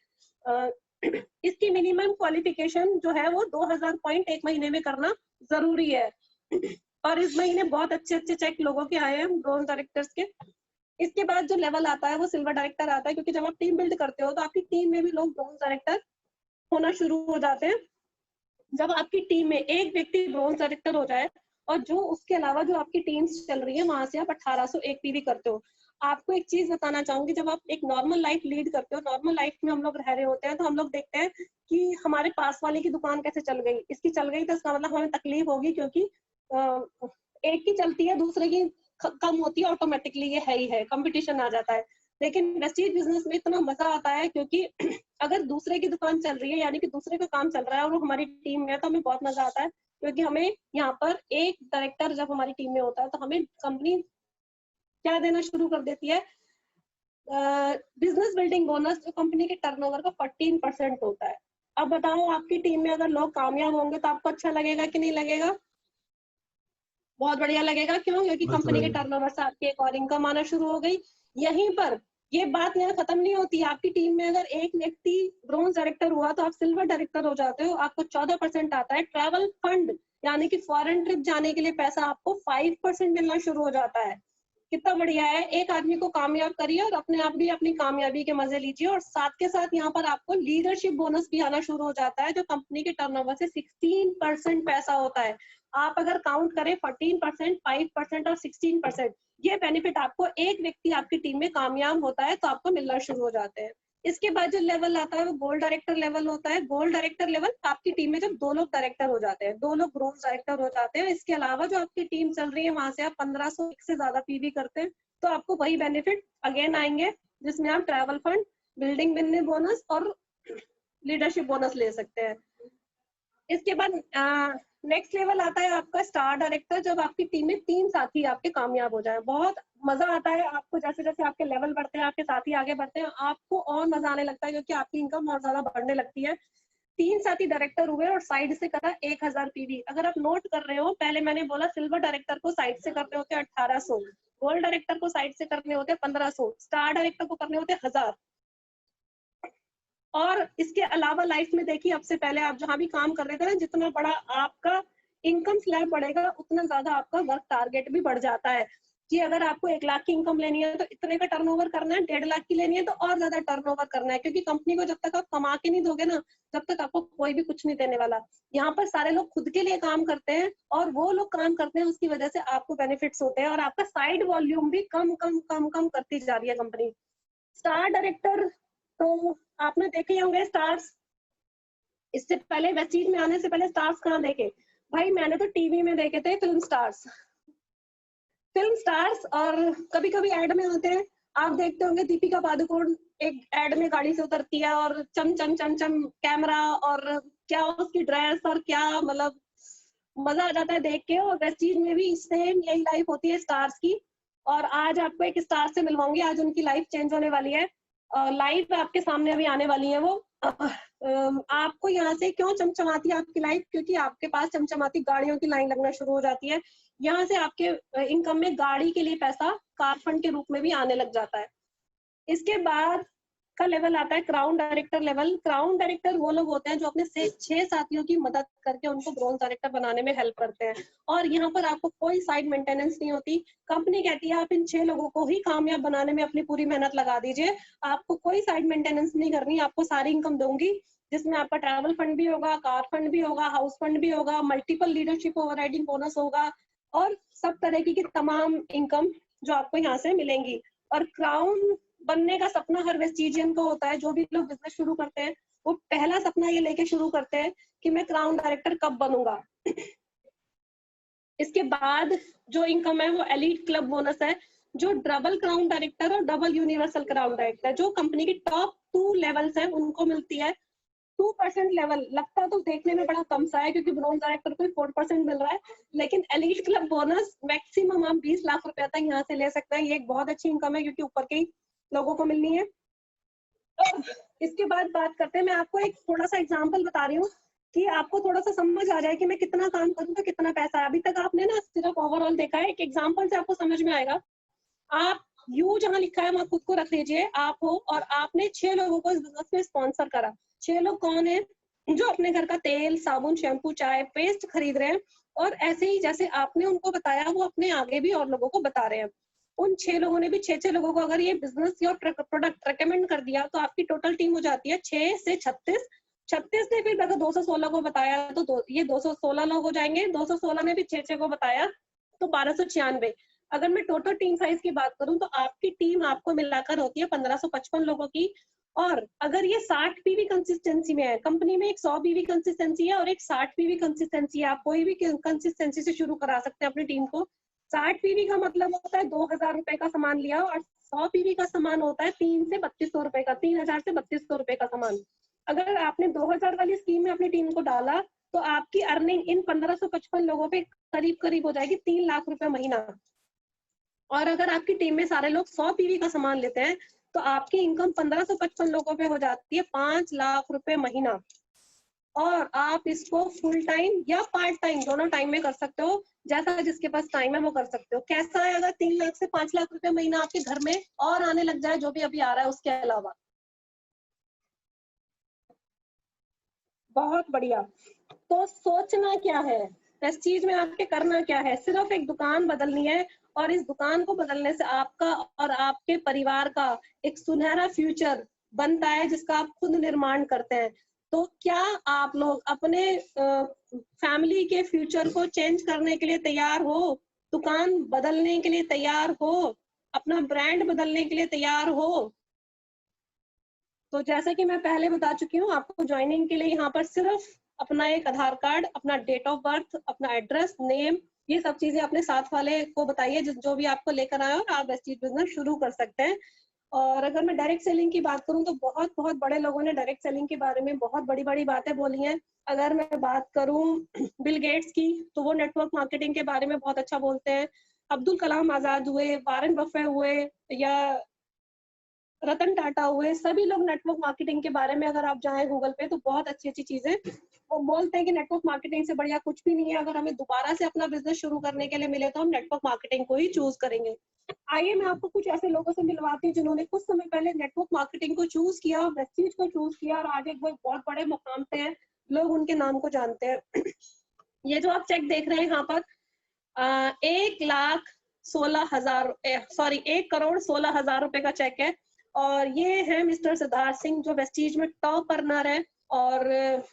इसकी मिनिमम क्वालिफिकेशन जो है वो 2000 पॉइंट एक महीने में करना जरूरी है। और इस महीने बहुत अच्छे अच्छे चेक लोगों के आए हैं ब्रोंज डायरेक्टर्स के। इसके बाद जो लेवल आता है वो सिल्वर डायरेक्टर आता है, क्योंकि जब आप टीम बिल्ड करते हो तो आपकी टीम में भी लोग ब्रोंज डायरेक्टर होना शुरू हो जाते हैं। जब आपकी टीम में एक व्यक्ति ब्रोंज डायरेक्टर हो जाए और जो उसके अलावा जो आपकी टीम्स चल रही है वहां से आप 1801 पीवी करते हो। आपको एक चीज बताना चाहूंगी, जब आप एक नॉर्मल लाइफ लीड करते हो, नॉर्मल लाइफ में हम लोग रह रहे होते हैं तो हम लोग देखते हैं कि हमारे पास वाले की दुकान कैसे चल गई, इसकी चल गई तो इसका मतलब हमें तकलीफ होगी, क्योंकि एक की चलती है दूसरे की कम होती है, ऑटोमेटिकली ये है ही है, कंपटीशन आ जाता है। लेकिन वेस्टीज बिजनेस में इतना मजा आता है क्योंकि अगर दूसरे की दुकान चल रही है यानी कि दूसरे का काम चल रहा है और वो हमारी टीम में है तो हमें बहुत मजा आता है, क्योंकि हमें यहाँ पर एक डायरेक्टर जब हमारी टीम में होता है तो हमें कंपनी क्या देना शुरू कर देती है, बिजनेस बिल्डिंग बोनस, जो कंपनी के टर्नओवर का 14% होता है। अब बताओ, आपकी टीम में अगर लोग कामयाब होंगे तो आपको अच्छा लगेगा कि नहीं लगेगा? बहुत बढ़िया लगेगा। क्यों? क्योंकि बहुत कंपनी के बढ़िया। टर्नओवर से आपकी एक और इनकम आना शुरू हो गई। यहीं पर ये बात यहाँ खत्म नहीं होती। आपकी टीम में अगर एक व्यक्ति ब्रोंज डायरेक्टर हुआ तो आप सिल्वर डायरेक्टर हो जाते हो, आपको 14% आता है। ट्रैवल फंड यानी कि फॉरेन ट्रिप जाने के लिए पैसा आपको 5% मिलना शुरू हो जाता है। कितना बढ़िया है। एक आदमी को कामयाब करिए और अपने आप भी अपनी कामयाबी के मजे लीजिए, और साथ के साथ यहाँ पर आपको लीडरशिप बोनस भी आना शुरू हो जाता है, जो कंपनी के टर्नओवर से 16% पैसा होता है। आप अगर काउंट करें 14%, 5% और 16%, ये बेनिफिट आपको एक व्यक्ति आपकी टीम में कामयाब होता है तो आपको मिलना शुरू हो जाते हैं। इसके बाद जो लेवल आता है वो गोल्ड डायरेक्टर लेवल होता है। गोल्ड डायरेक्टर लेवल आपकी टीम में जब 2 लोग डायरेक्टर हो जाते हैं, 2 लोग ब्रोंज डायरेक्टर हो जाते हैं, इसके अलावा जो आपकी टीम चल रही है वहां से आप 1500 से ज्यादा पीवी करते हैं तो आपको वही बेनिफिट अगेन आएंगे, जिसमें आप travel fund, building business bonus और लीडरशिप बोनस ले सकते हैं। इसके बाद नेक्स्ट लेवल आता है आपका स्टार डायरेक्टर, जब आपकी टीम में 3 साथी आपके कामयाब हो जाए। बहुत मजा आता है आपको, जैसे जैसे आपके लेवल बढ़ते हैं, आपके साथी आगे बढ़ते हैं, आपको और मजा आने लगता है क्योंकि आपकी इनकम और ज्यादा बढ़ने लगती है। 3 साथी डायरेक्टर हुए और साइड से करा 1000 पीवी। अगर आप नोट कर रहे हो, पहले मैंने बोला सिल्वर डायरेक्टर को साइड से करने होते 1800, गोल्ड डायरेक्टर को साइड से करने होते 1500, स्टार डायरेक्टर को करने होते 1000। और इसके अलावा लाइफ में देखिए, अब से पहले आप जहां भी काम कर रहे थे ना, जितना बड़ा आपका इनकम स्लैब बढ़ेगा उतना ज्यादा आपका वर्क टारगेट भी बढ़ जाता है कि अगर आपको 1 लाख की इनकम लेनी है तो इतने का टर्नओवर करना है, 1.5 लाख की लेनी है तो और ज्यादा टर्नओवर करना है, क्योंकि कंपनी को जब तक आप कमा के नहीं दोगे ना, जब तक आपको कोई भी कुछ नहीं देने वाला। यहाँ पर सारे लोग खुद के लिए काम करते हैं और वो लोग काम करते हैं, उसकी वजह से आपको बेनिफिट्स होते हैं और आपका साइड वॉल्यूम भी कम कम कम कम करती जा रही है कंपनी। स्टार डायरेक्टर तो आपने देखे होंगे स्टार्स। इससे पहले वेस्टीज में आने से पहले स्टार्स कहाँ देखे भाई? मैंने तो टीवी में देखे थे फिल्म स्टार्स। फिल्म स्टार्स और कभी कभी एड में होते हैं। आप देखते होंगे दीपिका पादुकोण एक एड में गाड़ी से उतरती है और चम चम चम चम कैमरा और क्या उसकी ड्रेस और क्या मतलब मजा आ जाता है देख के। और वेस्टीज में भी सेम यही लाइफ होती है स्टार्स की। और आज आपको एक स्टार से मिलवाऊंगी, आज उनकी लाइफ चेंज होने वाली है। लाइव आपके सामने अभी आने वाली है वो। आपको यहाँ से क्यों चमचमाती है आपकी लाइफ, क्योंकि आपके पास चमचमाती गाड़ियों की लाइन लगना शुरू हो जाती है। यहाँ से आपके इनकम में गाड़ी के लिए पैसा कार फंड के रूप में भी आने लग जाता है। इसके बाद का लेवल आता है crown director level. Crown director वो लोग होते हैं जो अपने 6 साथियों की मदद करके उनको ब्रोंज डायरेक्टर बनाने में हेल्प करते हैं। और यहाँ पर आपको कोई साइड मेंटेनेंस नहीं होती। कंपनी कहती है आप इन 6 लोगों को ही कामयाब बनाने में अपनी पूरी मेहनत लगा दीजिए, आपको कोई साइड मेंटेनेंस नहीं करनी, आपको सारी इनकम दूंगी, जिसमें आपका ट्रैवल फंड भी होगा, कार फंड भी होगा, हाउस फंड भी होगा, मल्टीपल लीडरशिप ओवरराइडिंग बोनस होगा, और सब तरह की तमाम इनकम जो आपको यहाँ से मिलेंगी। और क्राउन बनने का सपना हर वेस्टिजियन को होता है। जो भी लोग बिजनेस शुरू करते हैं वो पहला सपना ये लेके शुरू करते हैं कि मैं क्राउन डायरेक्टर कब बनूंगा। इसके बाद जो इनकम है वो एलीट क्लब बोनस है, जो डबल क्राउन डायरेक्टर और डबल यूनिवर्सल क्राउन डायरेक्टर, जो कंपनी की टॉप 2 लेवल्स हैं उनको मिलती है। 2% लेवल लगता तो देखने में बड़ा कम सा है, क्योंकि ब्रोंज डायरेक्टर को 4% मिल रहा है, लेकिन एलीट क्लब बोनस मैक्सिमम आप 20 लाख रुपए तक यहाँ से ले सकते हैं। ये एक बहुत अच्छी इनकम है, क्योंकि ऊपर के लोगों को मिलनी है। इसके बाद बात करते हैं, मैं आपको एक थोड़ा सा एग्जांपल बता रही हूँ कि आपको थोड़ा सा समझ आ जाए कि मैं कितना काम करूँ तो कितना पैसा है। अभी तक आपने ना सिर्फ ओवरऑल देखा है, एक एग्जांपल से आपको समझ में आएगा। आप यू जहाँ लिखा है वहां खुद को रख लीजिए, आप हो और आपने 6 लोगों को इस बिजनेस में स्पॉन्सर करा। 6 लोग कौन है? जो अपने घर का तेल, साबुन, शैम्पू, चाय, पेस्ट खरीद रहे हैं, और ऐसे ही जैसे आपने उनको बताया वो अपने आगे भी और लोगों को बता रहे हैं। उन 6 लोगों ने भी 6 लोगों को अगर ये बिजनेस या प्रोडक्ट रेकमेंड कर दिया तो आपकी टोटल टीम हो जाती है 6 से 36। 36 ने फिर अगर 216 को बताया तो ये 216 लोग हो जाएंगे। 216 ने भी 6 को बताया तो 1296। अगर मैं टोटल टीम साइज की बात करूं तो आपकी टीम आपको मिलाकर होती है 1555 लोगों की। और अगर ये 60 पीवी कंसिस्टेंसी में है, कंपनी में एक 100 पीवी कंसिस्टेंसी है और एक 60 पीवी कंसिस्टेंसी है, आप कोई भी कंसिस्टेंसी से शुरू करा सकते हैं अपनी टीम को। 60 पीवी का मतलब होता है 2000 रुपए का सामान लिया, और 100 पीवी का सामान होता है 3 से 3200 रुपए का, 3000 से 3200 रुपए का सामान। अगर आपने 2000 वाली स्कीम में अपनी टीम को डाला तो आपकी अर्निंग इन 1555 लोगों पे करीब करीब हो जाएगी 3 लाख रुपए महीना। और अगर आपकी टीम में सारे लोग 100 पीवी का सामान लेते हैं तो आपकी इनकम 1555 लोगों पे हो जाती है 5 लाख रुपए महीना। और आप इसको फुल टाइम या पार्ट टाइम दोनों टाइम में कर सकते हो, जैसा जिसके पास टाइम है वो कर सकते हो। कैसा है अगर 3 लाख से 5 लाख रुपए महीना आपके घर में और आने लग जाए, जो भी अभी आ रहा है उसके अलावा? बहुत बढ़िया। तो सोचना क्या है, इस चीज में आपके करना क्या है? सिर्फ एक दुकान बदलनी है, और इस दुकान को बदलने से आपका और आपके परिवार का एक सुनहरा फ्यूचर बनता है, जिसका आप खुद निर्माण करते हैं। तो क्या आप लोग अपने फैमिली के फ्यूचर को चेंज करने के लिए तैयार हो? दुकान बदलने के लिए तैयार हो? अपना ब्रांड बदलने के लिए तैयार हो? तो जैसा कि मैं पहले बता चुकी हूँ, आपको ज्वाइनिंग के लिए यहाँ पर सिर्फ अपना एक आधार कार्ड, अपना डेट ऑफ बर्थ, अपना एड्रेस, नेम, ये सब चीजें अपने साथ वाले को बताइए जो भी आपको लेकर आए, और आप वेस्टीज बिजनेस शुरू कर सकते हैं। और अगर मैं डायरेक्ट सेलिंग की बात करूं तो बहुत बहुत बड़े लोगों ने डायरेक्ट सेलिंग के बारे में बहुत बड़ी बड़ी बातें बोली हैं। अगर मैं बात करूं बिल गेट्स की तो वो नेटवर्क मार्केटिंग के बारे में बहुत अच्छा बोलते हैं। अब्दुल कलाम आजाद हुए, वारेन बफे हुए, या रतन टाटा हुए, सभी लोग नेटवर्क मार्केटिंग के बारे में अगर आप जाएं गूगल पे तो बहुत अच्छी अच्छी चीजें वो बोलते हैं कि नेटवर्क मार्केटिंग से बढ़िया कुछ भी नहीं है। अगर हमें दोबारा से अपना बिजनेस शुरू करने के लिए मिले तो हम नेटवर्क मार्केटिंग को ही चूज करेंगे। आइए मैं आपको कुछ ऐसे लोगों से मिलवाती हूँ जिन्होंने कुछ समय पहले नेटवर्क मार्केटिंग को चूज किया, वेस्टीज को चूज किया, और आज एक बहुत बड़े मुकाम पे है, लोग उनके नाम को जानते हैं। ये जो आप चेक देख रहे हैं यहाँ पर 1,16,000 रुपए का चेक है, और ये है मिस्टर सिद्धार्थ सिंह जो वेस्टीज में टॉप अर्नर है। और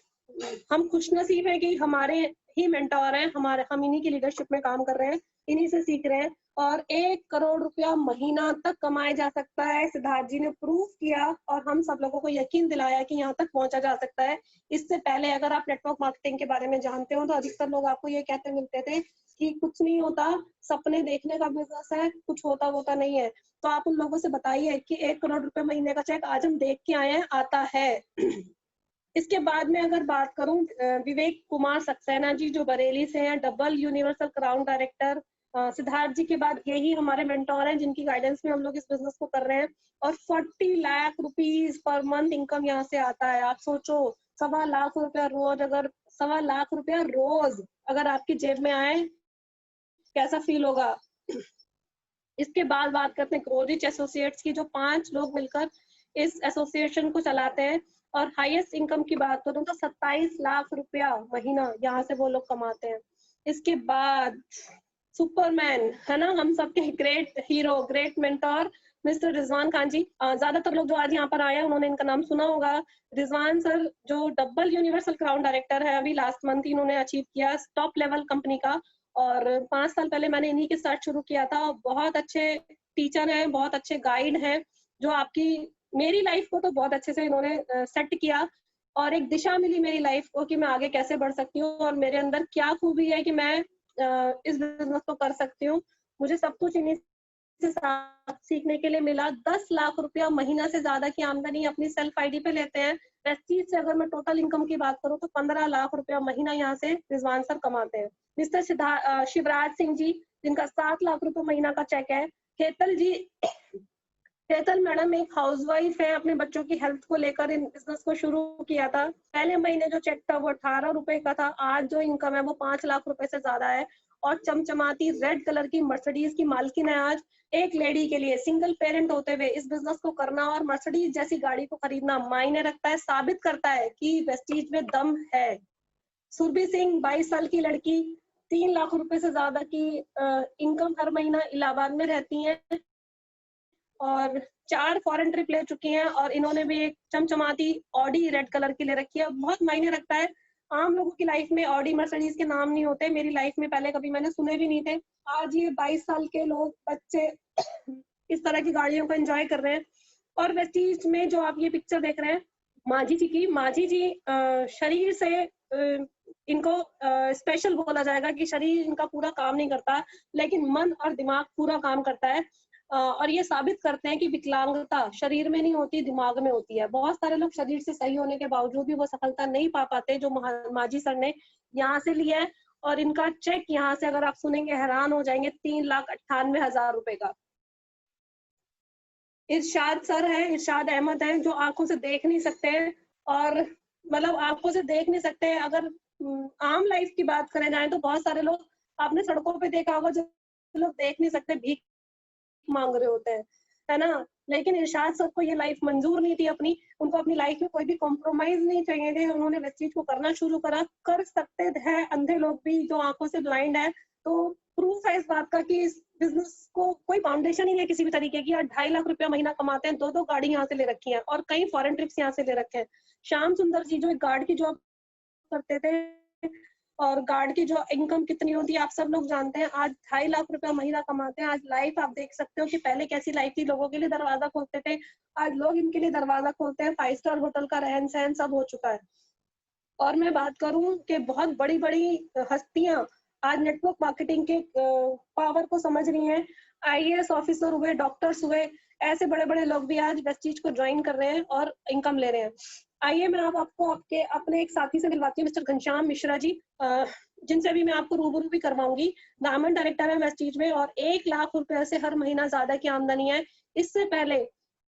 हम खुशनसीब हैं कि हमारे ही मेंटोर हैं, हम इन्हीं की लीडरशिप में काम कर रहे हैं, इन्हीं से सीख रहे हैं। और 1 करोड़ रुपया महीना तक कमाया जा सकता है, सिद्धार्थ जी ने प्रूव किया, और हम सब लोगों को यकीन दिलाया कि यहाँ तक पहुंचा जा सकता है। इससे पहले अगर आप नेटवर्क मार्केटिंग के बारे में जानते हो तो अधिकतर लोग आपको ये कहते मिलते थे कि कुछ नहीं होता, सपने देखने का बिजनेस है, कुछ होता होता नहीं है। तो आप उन लोगों से बताइए कि 1 करोड़ रुपए महीने का चेक आज हम देख के आए हैं आता है। इसके बाद में अगर बात करूं विवेक कुमार सक्सेना जी जो बरेली से हैं, double universal crown director. Siddharth ji के बाद यही हमारे मेंटोर हैं जिनकी गाइडेंस में हम लोग इस बिजनेस को कर रहे हैं। और 40 lakh rupees per month income यहाँ से आता है। आप सोचो 1.25 लाख रुपया रोज, अगर 1.25 लाख रुपया रोज अगर आपकी जेब में आए कैसा फील होगा। इसके बाद बात करते हैं ग्रोरिच एसोसिएट्स की, जो 5 लोग मिलकर इस एसोसिएशन को चलाते हैं। और हाईएस्ट इनकम की बात करूं तो 27 लाख रुपया महीना यहाँ से वो लोग कमाते हैं। इसके बाद सुपरमैन है ना, हम सबके great hero, great mentor mister Rizwan Khan ji. ज्यादातर लोग जो आज यहाँ पर आए हैं उन्होंने इनका नाम सुना होगा। रिजवान सर जो डबल यूनिवर्सल क्राउन डायरेक्टर है, अभी लास्ट मंथ ही इन्होंने अचीव किया टॉप लेवल कंपनी का। और 5 साल पहले मैंने इन्हीं के साथ शुरू किया था। बहुत अच्छे टीचर हैं, बहुत अच्छे गाइड हैं, जो आपकी मेरी लाइफ को तो बहुत अच्छे से इन्होंने सेट किया और एक दिशा मिली मेरी लाइफ को कि मैं आगे कैसे बढ़ सकती हूँ और मेरे अंदर क्या खूबी है कि मैं इस बिजनेस को कर सकती हूँ। मुझे सब कुछ इन्हीं से सीखने के लिए मिला। 10 लाख रुपया महीना से ज्यादा की आमदनी अपनी सेल्फ आईडी पे लेते हैं। प्रेस्टीज से अगर मैं टोटल इनकम की बात करूँ तो 15 लाख रुपया महीना यहाँ से रिजवान सर कमाते हैं। मिस्टर शिवराज सिंह जी जिनका 7 लाख रुपए महीना का चेक है। केतल जी, केतल मैडम एक हाउसवाइफ है, अपने बच्चों की हेल्थ को लेकर इन बिजनेस को शुरू किया था। पहले महीने जो चेक था वो 18 रुपए का था, आज जो इनकम है वो 5 लाख रुपए से ज्यादा है। और चमचमाती रेड कलर की मर्सिडीज की मालकिन है आज। एक लेडी के लिए सिंगल पेरेंट होते हुए इस बिजनेस को करना और मर्सिडीज जैसी गाड़ी को खरीदना मायने रखता है, साबित करता है कि वेस्टीज में दम है। सुरभि सिंह 22 साल की लड़की, 3 लाख रुपए से ज्यादा की इनकम हर महीना इलाहाबाद में रहती हैं और 4 फॉरेन ट्रिप ले चुकी हैं। और इन्होंने भी एक चमचमाती ऑडी रेड कलर की ले रखी है। बहुत मायने रखता है। आम लोगों की लाइफ में ऑडी मर्सिडीज के नाम नहीं होते, मेरी लाइफ में पहले कभी मैंने सुने भी नहीं थे। आज ये 22 साल के लोग, बच्चे इस तरह की गाड़ियों को एंजॉय कर रहे हैं। और वेस्टीज में जो आप ये पिक्चर देख रहे हैं माझी जी की, माझी जी शरीर से इनको स्पेशल बोला जाएगा कि शरीर इनका पूरा काम नहीं करता, लेकिन मन और दिमाग पूरा काम करता है। और ये साबित करते हैं कि विकलांगता शरीर में नहीं होती, दिमाग में होती है। बहुत सारे लोग शरीर से सही होने के बावजूद भी वो सफलता नहीं पा पाते जो माझी सर ने यहाँ से लिया है। और इनका चेक यहाँ से अगर आप सुनेंगे हैरान हो जाएंगे, 3,98,000 रुपए का। इरशाद सर है, इरशाद अहमद है, जो आंखों से देख नहीं सकते हैं। और मतलब आंखों से देख नहीं सकते हैं। अगर आम लाइफ की बात करें जाए तो बहुत सारे लोग आपने सड़कों पे देखा होगा जो लोग देख नहीं सकते, भीख मांग रहे होते हैं, है ना। लेकिन इरशाद सर को ये लाइफ मंजूर नहीं थी अपनी, उनको अपनी लाइफ में कोई भी कॉम्प्रोमाइज नहीं चाहिए थे। उन्होंने इस चीज को करना शुरू करा। कर सकते हैं अंधे लोग भी जो आंखों से ब्लाइंड है। तो प्रूफ है इस बात का कि इस बिजनेस को कोई फाउंडेशन ही नहीं है किसी भी तरीके की। 2.5 लाख रुपया महीना कमाते हैं, 2 गाड़ी यहाँ से ले रखी है और कई फॉरेन ट्रिप्स यहाँ से ले रखे हैं। श्याम सुंदर जी जो एक गार्ड की जॉब करते थे और गार्ड की जो इनकम कितनी होती है आप सब लोग जानते हैं, आज 2.5 लाख रुपया महीना कमाते हैं। आज लाइफ आप देख सकते हो कि पहले कैसी लाइफ थी, लोगों के लिए दरवाजा खोलते थे, आज लोग इनके लिए दरवाजा खोलते हैं। 5 स्टार होटल का रहन सहन सब हो चुका है। और मैं बात करूं कि बहुत बड़ी बड़ी हस्तियां आज नेटवर्क मार्केटिंग के पावर को समझ रही हैं। IAS ऑफिसर हुए, डॉक्टर्स हुए, ऐसे बड़े बड़े लोग भी आज वेस्टीज को ज्वाइन कर रहे हैं और इनकम ले रहे हैं। आइए मैं आपको अपने एक साथी से मिलवाती हूँ, मिस्टर घनश्याम मिश्रा जी, जिनसे भी मैं आपको रूबरू भी करवाऊंगी। गारमेंट डायरेक्टर है वेस्टीज में और 1 लाख रुपए से हर महीना ज्यादा की आमदनी है। इससे पहले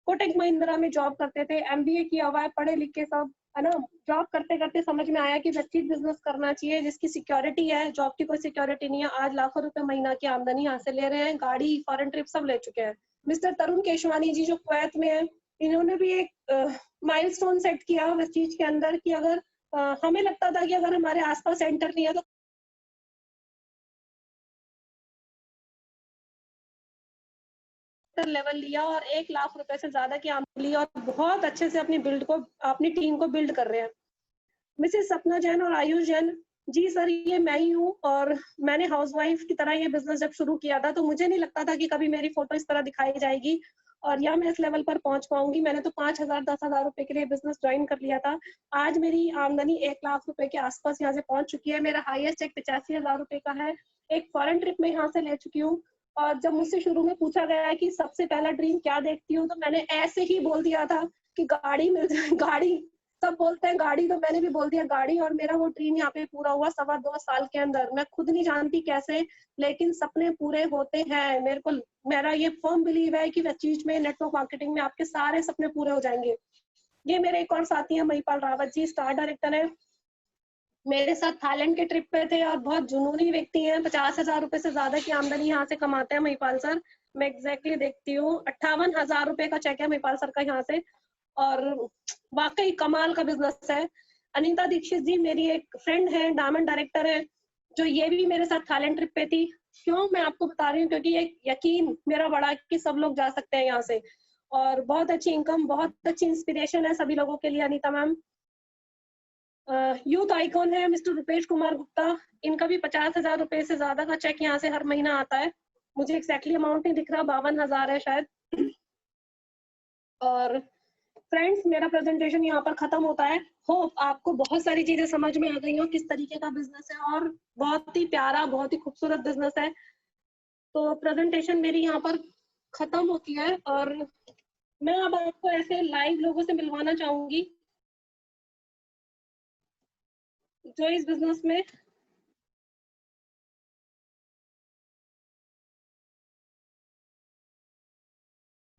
कोटक महिंद्रा में जॉब करते थे, MBA किया हुआ है, पढ़े लिखे सब, है ना। जॉब करते करते समझ में आया कि वेस्टीज बिजनेस करना चाहिए जिसकी सिक्योरिटी है, जॉब की कोई सिक्योरिटी नहीं है। आज लाखों रुपए महीना की आमदनी यहाँ से ले रहे हैं, गाड़ी, फॉरेन ट्रिप सब ले चुके हैं। मिस्टर तरुण केशवानी जी जो कुवैत में है, इन्होंने भी एक माइलस्टोन सेट किया वेस्टीज के अंदर कि अगर हमें लगता था कि अगर हमारे आसपास सेंटर नहीं है तो लेवल लिया और 1 लाख रुपए से ज्यादा की आमदनी ली और बहुत अच्छे से अपनी टीम को बिल्ड कर रहे हैं। मिसेस सपना जैन और आयुष जैन जी, सर ये मैं ही हूँ और मैंने हाउसवाइफ की तरह ये बिजनेस जब शुरू किया था तो मुझे नहीं लगता था कि कभी मेरी फोटो इस तरह दिखाई जाएगी और या मैं इस लेवल पर पहुंच पाऊंगी। मैंने तो 5,000 10,000 रुपए के लिए बिजनेस ज्वाइन कर लिया था। आज मेरी आमदनी 1 लाख रुपए के आसपास यहाँ से पहुंच चुकी है। मेरा हाईएस्ट चेक 85,000 रुपए का है। एक फॉरेन ट्रिप में यहाँ से ले चुकी हूँ। और जब मुझसे शुरू में पूछा गया है कि सबसे पहला ड्रीम क्या देखती हूँ, तो मैंने ऐसे ही बोल दिया था कि गाड़ी मिल जाए, गाड़ी सब बोलते हैं गाड़ी, तो मैंने भी बोल दिया गाड़ी, और मेरा वो ड्रीम यहाँ पे पूरा हुआ 2.25 साल के अंदर। मैं खुद नहीं जानती कैसे, लेकिन सपने पूरे होते हैं। मेरा ये फर्म बिलीव है कि चीज में, नेटवर्क मार्केटिंग में आपके सारे सपने पूरे हो जाएंगे। ये मेरे एक और साथी है महिपाल रावत जी, स्टार डायरेक्टर है, मेरे साथ थाईलैंड के ट्रिप पे थे और बहुत जुनूनी व्यक्ति हैं। 50,000 रुपए से ज्यादा की आमदनी यहाँ से कमाते हैं महिपाल सर। मैं एग्जैक्टली देखती हूँ, 58,000 रुपए का चेक है महिपाल सर का यहाँ से, और वाकई कमाल का बिजनेस है। अनीता दीक्षित जी मेरी एक फ्रेंड है, डायमंड डायरेक्टर है, जो ये भी मेरे साथ थाईलैंड ट्रिप पे थी। क्यों मैं आपको बता रही हूँ, क्योंकि ये यकीन मेरा बड़ा कि सब लोग जा सकते हैं यहाँ से, और बहुत अच्छी इनकम, बहुत अच्छी इंस्पिरेशन है सभी लोगों के लिए अनीता मैम। यूथ आइकॉन है मिस्टर रुपेश कुमार गुप्ता, इनका भी 50,000 रुपए से ज्यादा का चेक यहाँ से हर महीना आता है। मुझे एक्जैक्टली अमाउंट नहीं दिख रहा, 52,000 है शायद। और फ्रेंड्स, मेरा प्रेजेंटेशन यहाँ पर खत्म होता है। होप आपको बहुत सारी चीजें समझ में आ गई हो, किस तरीके का बिजनेस है, और बहुत ही प्यारा, बहुत ही खूबसूरत बिजनेस है। तो प्रेजेंटेशन मेरी यहाँ पर खत्म होती है, और मैं अब आपको ऐसे लाइव लोगों से मिलवाना चाहूंगी जो इस बिजनेस में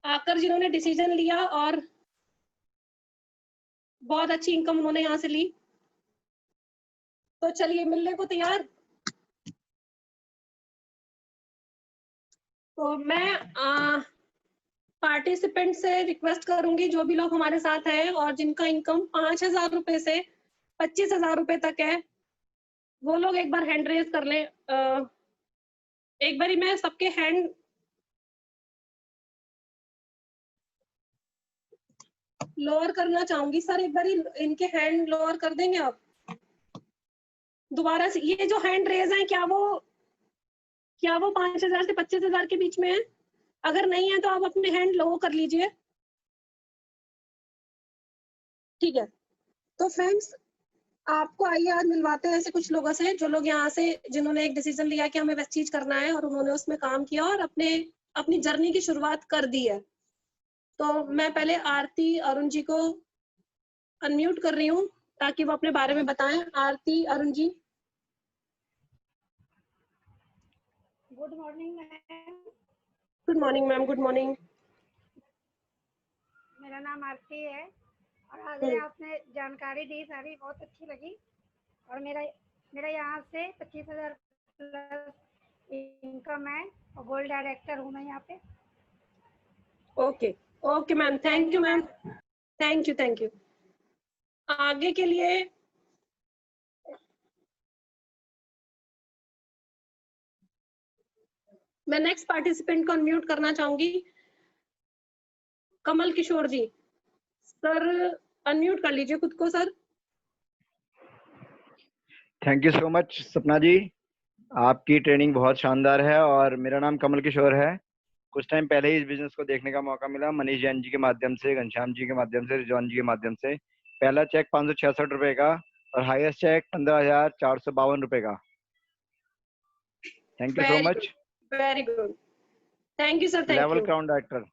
आकर जिन्होंने डिसीजन लिया और बहुत अच्छी इनकम उन्होंने यहाँ से ली। तो चलिए, मिलने को तैयार। तो मैं पार्टिसिपेंट से रिक्वेस्ट करूंगी, जो भी लोग हमारे साथ हैं और जिनका इनकम 5,000 रुपए से 25,000 रुपए तक है, वो लोग एक बार हैंड रेज कर लें। एक बारी मैं सबके हैंड लोअर करना चाहूंगी। सर एक बारी इनके हैंड लोअर कर देंगे आप दोबारा से? ये जो हैंड रेज है, क्या वो 5,000 से 25,000 के बीच में है? अगर नहीं है तो आप अपने हैंड लो कर लीजिए। ठीक है, तो फ्रेंड्स आपको आइए आज मिलवाते हैं ऐसे कुछ लोगों से, जो लोग यहाँ से, जिन्होंने एक डिसीजन लिया कि हमें वेस्ट चीज करना है, और उन्होंने उसमें काम किया और अपनी जर्नी की शुरुआत कर दी है। तो मैं पहले आरती अरुण जी को अनम्यूट कर रही हूँ ताकि वो अपने बारे में बताएं। Aarti Arun ji. Good morning ma'am. Good morning ma'am, good morning. मेरा नाम आरती है, और आज आपने जानकारी दी सारी बहुत अच्छी लगी। और मेरा यहाँ से 25,000 प्लस इनकम है, और गोल्ड डायरेक्टर हूँ मैं यहाँ पे। Okay okay ma'am, thank you ma'am, thank you. आगे के लिए मैं नेक्स्ट पार्टिसिपेंट को अनम्यूट करना चाहूंगी। कमल किशोर जी, सर अनम्यूट कर लीजिए खुद को sir. Thank you so much सपना जी, आपकी ट्रेनिंग बहुत शानदार है। और मेरा नाम कमल किशोर है। कुछ टाइम पहले ही इस बिजनेस को देखने का मौका मिला, मनीष जैन जी के माध्यम से, घनश्याम जी के माध्यम से, रिजवान जी के माध्यम से। पहला चेक 566 रुपए का, और हाईएस्ट चेक 15,452 रुपए का। Thank you so much. Very good, thank you sir, thank you. Level crown director.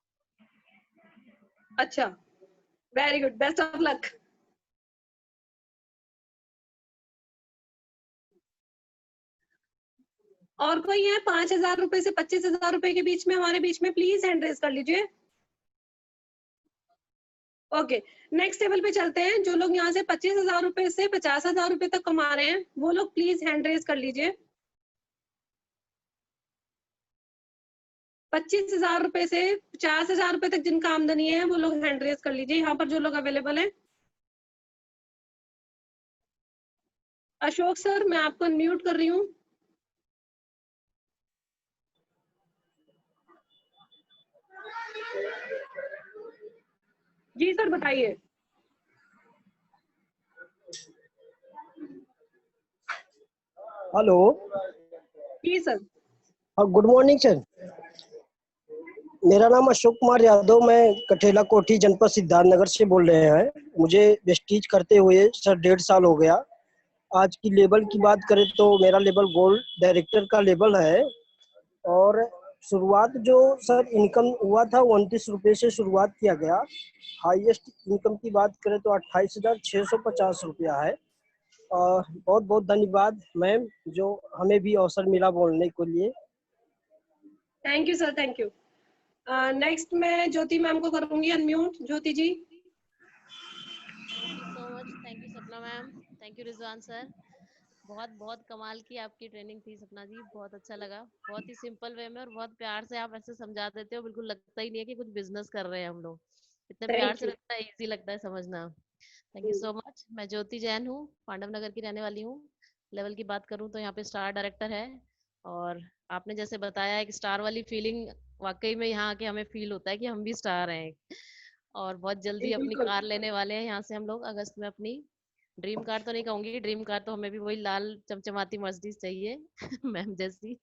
अच्छा, very good, best of luck. और कोई है 5,000 रुपए से 25,000 रुपए के बीच में हमारे बीच में? प्लीज हैंड रेज कर लीजिए। ओके, नेक्स्ट टेबल पे चलते हैं। जो लोग यहाँ से 25,000 रुपए से 50,000 रुपए तक कमा रहे हैं, वो लोग प्लीज हैंड रेज कर लीजिए। 25,000 रुपए से 50,000 रुपए तक जिनका आमदनी है, वो लोग हैंड रेज कर लीजिए। यहाँ पर जो लोग अवेलेबल हैं। अशोक सर, मैं आपको अनम्यूट कर रही हूँ। जी सर, बताइए। हेलो। जी सर। Good morning sir. मेरा नाम अशोक कुमार यादव, मैं कठेला कोठी जनपद सिद्धार्थनगर से बोल रहे हैं। मुझे वेस्टीज करते हुए सर 1.5 साल हो गया। आज की लेवल की बात करें तो मेरा लेवल गोल्ड डायरेक्टर का लेवल है, और शुरुआत जो सर इनकम हुआ था 29 रुपये से शुरुआत किया गया। हाईएस्ट इनकम की बात करें तो 28,650 रुपया है। बहुत बहुत धन्यवाद मैम, जो हमें भी अवसर मिला बोलने के लिए। Thank you sir, thank you. Next मैं ज्योति मैम को करूंगी unmute. Jyoti ji. Thank you so much, thank you Sapna ma'am, thank you Rizwan sir. बहुत बहुत कमाल की आपकी ट्रेनिंग थी सपना जी, बहुत अच्छा लगा। बहुत ही सिंपल वे में और बहुत प्यार से आप ऐसे समझा देते हो, बिल्कुल लगता ही नहीं है कि कुछ बिजनेस कर रहे हैं हम लोग। इतने प्यार थैंक से यू। लगता है, इजी लगता है समझना। Thank you so much. मैं ज्योति जैन हूँ, पांडव नगर की रहने वाली हूँ। लेवल की बात करूँ तो यहाँ पे स्टार डायरेक्टर है। और आपने जैसे बताया एक स्टार वाली फीलिंग, वाकई में यहाँ आके हमें फील होता है कि हम भी स्टार हैं। और बहुत जल्दी अपनी बिल्कुल। कार लेने वाले हैं यहाँ से हम लोग, अगस्त में अपनी। ड्रीम कार तो नहीं कहूंगी, ड्रीम कार तो हमें भी वही लाल चमचमाती मर्सिडीज चाहिए मैम जैसी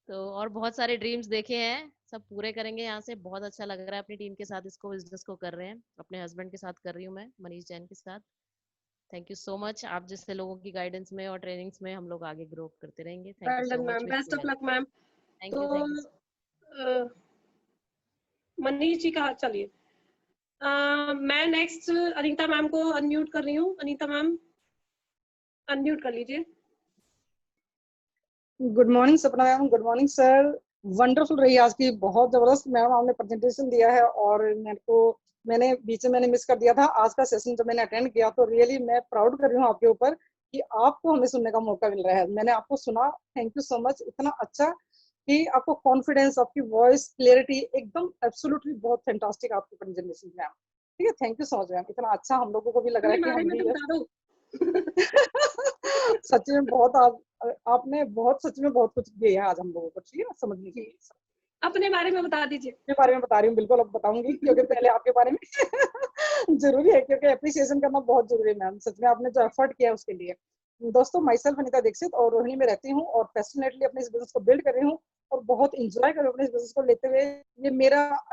तो और बहुत सारे ड्रीम्स देखे हैं, सब पूरे करेंगे यहाँ से। बहुत अच्छा लग रहा है अपनी टीम के साथ इसको, बिजनेस को कर रहे हैं। अपने हस्बैंड के साथ कर रही हूँ मैं, मनीष जैन के साथ। Thank you so much. आप जैसे लोगों की गाइडेंस में और ट्रेनिंग्स में हम लोग आगे ग्रो करते रहेंगे। Thank you well so done much. Ma'am, best of luck ma'am. Thank तो you, thank you. Manish ji का चलिए। मैं नेक्स्ट अनीता मैम को अनम्यूट कर रही हूँ। अनीता मैम अनम्यूट कर लीजिए। गुड मॉर्निंग सपना ma'am, good morning sir. Wonderful रही आज की, बहुत जबरदस्त मैम आपने प्रेजेंटेशन दिया है। और मैंने बीच में मिस कर दिया था आज का सेशन जब मैंने अटेंड किया, तो रियली मैं प्राउड कर रही हूँ आपके ऊपर कि आपको हमें सुनने का मौका मिल रहा है। मैंने आपको सुना, थैंक यू सो मच। इतना अच्छा कि आपको कॉन्फिडेंस, आपकी वॉइस क्लियरिटी एकदम एब्सोल्युटली बहुत फैंटास्टिक आपकी प्रेजेंटेशन मैम। ठीक है, thank you so much ma'am. इतना अच्छा हम लोगों को भी लग रहा है कि बारे हम में तो भी बता दो। सच में बहुत आपने बहुत सच में बहुत कुछ दिया है आज हम लोगों को, ठीक है ना, समझने के लिए। अपने बारे में बता दीजिए। अपने बारे में बता रही हूँ, बिल्कुल अब बताऊंगी, क्योंकि पहले आपके बारे में जरूरी है, क्योंकि अप्रिसिएशन करना बहुत जरूरी है मैम। सच में आपने जो एफर्ट किया है उसके लिए। दोस्तों, माई सेल्फ अनीता दीक्षित और रोहिणी में रहती हूँ और पैशनेटली अपने इस बिजनेस को बिल्ड कर रही हूँ और बहुत इंजॉय कर रही हूँ अपने इस बिजनेस को लेते हुए। ये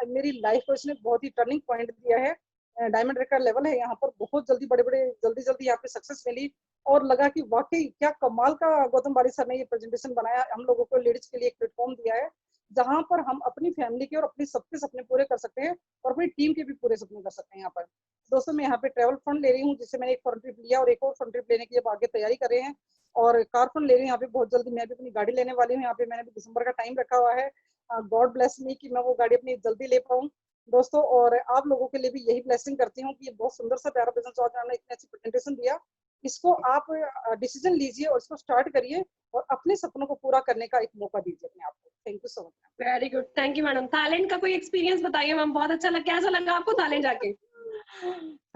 मेरी लाइफ को इसने बहुत ही टर्निंग पॉइंट दिया है। डायमंड रेड का लेवल है यहाँ पर, बहुत जल्दी जल्दी यहाँ पे सक्सेस मिली और लगा कि वाकई क्या कमाल का गौतम बारी सर ने ये प्रेजेंटेशन बनाया, हम लोगों को लेडीज के लिए एक प्लेटफॉर्म दिया है जहां पर हम अपनी फैमिली के और अपने सबके सपने पूरे कर सकते हैं और अपनी टीम के भी पूरे सपने कर सकते हैं। यहाँ पर दोस्तों, मैं यहाँ पे ट्रैवल फंड ले रही हूँ, जिससे मैंने एक फंड ट्रिप लिया और एक और फंड ट्रिप लेने की अब आगे तैयारी कर रहे हैं। और कार फंड ले रही हूँ यहाँ पे, बहुत जल्दी मैं भी अपनी गाड़ी लेने वाली हूँ। यहाँ पे मैंने भी दिसंबर का टाइम रखा हुआ है। गॉड ब्लेस मी कि मैं वो गाड़ी अपनी जल्दी ले पाऊँ दोस्तों। और आप लोगों के लिए भी यही ब्लेसिंग करती हूँ कि ये बहुत सुंदर सा प्यारा बिजनेस आज हमने इतनी अच्छी प्रेजेंटेशन दिया, इसको आप डिसीजन लीजिए और इसको स्टार्ट करिए और अपने सपनों को पूरा करने का एक मौका दीजिए अपने आप को। Thank you so much. Very good, thank you madam. Thailand का कोई एक्सपीरियंस बताइए मैम, बहुत अच्छा लगा। कैसा लगा आपको थाईलैंड जाके?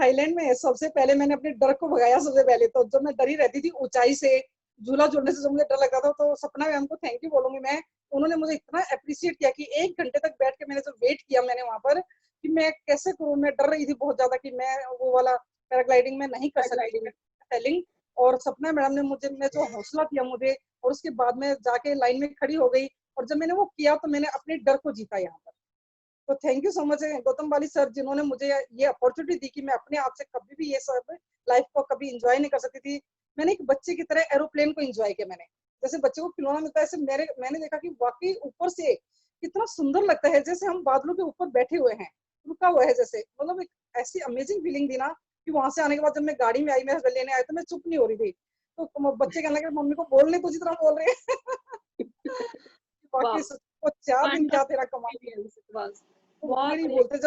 थाईलैंड में सबसे पहले मैंने अपने डर को भगाया। सबसे पहले तो जब मैं डरी रहती थी ऊंचाई से, झूला झूलने से जब मुझे डर लगता था, तो सपना मैम को थैंक यू बोलूंगी मैं। उन्होंने मुझे इतना अप्रिशिएट किया कि 1 घंटे तक बैठ के मैंने जब वेट किया मैंने वहां पर कि मैं कैसे करूँ। मैं डर रही थी बहुत ज्यादा कि मैं वो वाला पैराग्लाइडिंग में नहीं कर सकती सेलिंग। और सपना मैडम ने मुझे जो हौसला दिया मुझे, और उसके बाद में जाके लाइन में खड़ी हो गई और जब मैंने वो किया तो मैंने अपने डर को जीता यहाँ पर। तो thank you so much Gautam Bali sir, जिन्होंने मुझे ये अपॉर्चुनिटी दी कि मैं अपने आप से कभी भी ये सब लाइफ को कभी इंजॉय नहीं कर सकती थी। मैंने एक बच्चे की तरह एरोप्लेन को इंजॉय किया। मैंने जैसे बच्चे को खिलौना मिलता है, ऐसे मैंने देखा कि वाकई ऊपर से कितना सुंदर लगता है, जैसे हम बादलों के ऊपर बैठे हुए हैं, रुका हुआ है जैसे। मतलब एक ऐसी अमेजिंग फीलिंग थी ना कि वहां से आने के बाद जब मैं गाड़ी में आई, मेरे हस्बैंड लेने आए, तो मैं चुप नहीं हो रही थी। तो बच्चे कहने लगे मम्मी को बोलने तुझी तरह बोल रहे हैं बाकी 4 दिन क्या तेरा कमाल। बहुत नहीं बोलते,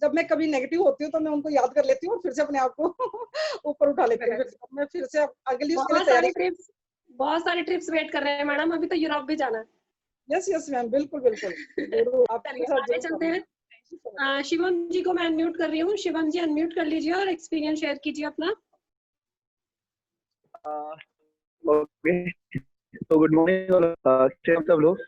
जब मैं कभी नेगेटिव होती हूँ तो मैं उनको याद कर लेती हूँ और फिर से अपने आप को ऊपर उठा लेती हूँ। मैं फिर से अगली उसके लिए तैयारी। बहुत सारे ट्रिप्स वेट कर रहे हैं मैडम, अभी तो यूरोप भी जाना है। यस यस मैम, बिल्कुल बिल्कुल जरूर आपके साथ आगे चलते हैं। शिवम जी को मैं अनम्यूट कर रही हूँ। शिवम जी अनम्यूट कर लीजिए और एक्सपीरियंस शेयर कीजिए अपना। ओके, तो गुड मॉर्निंग सब लोग।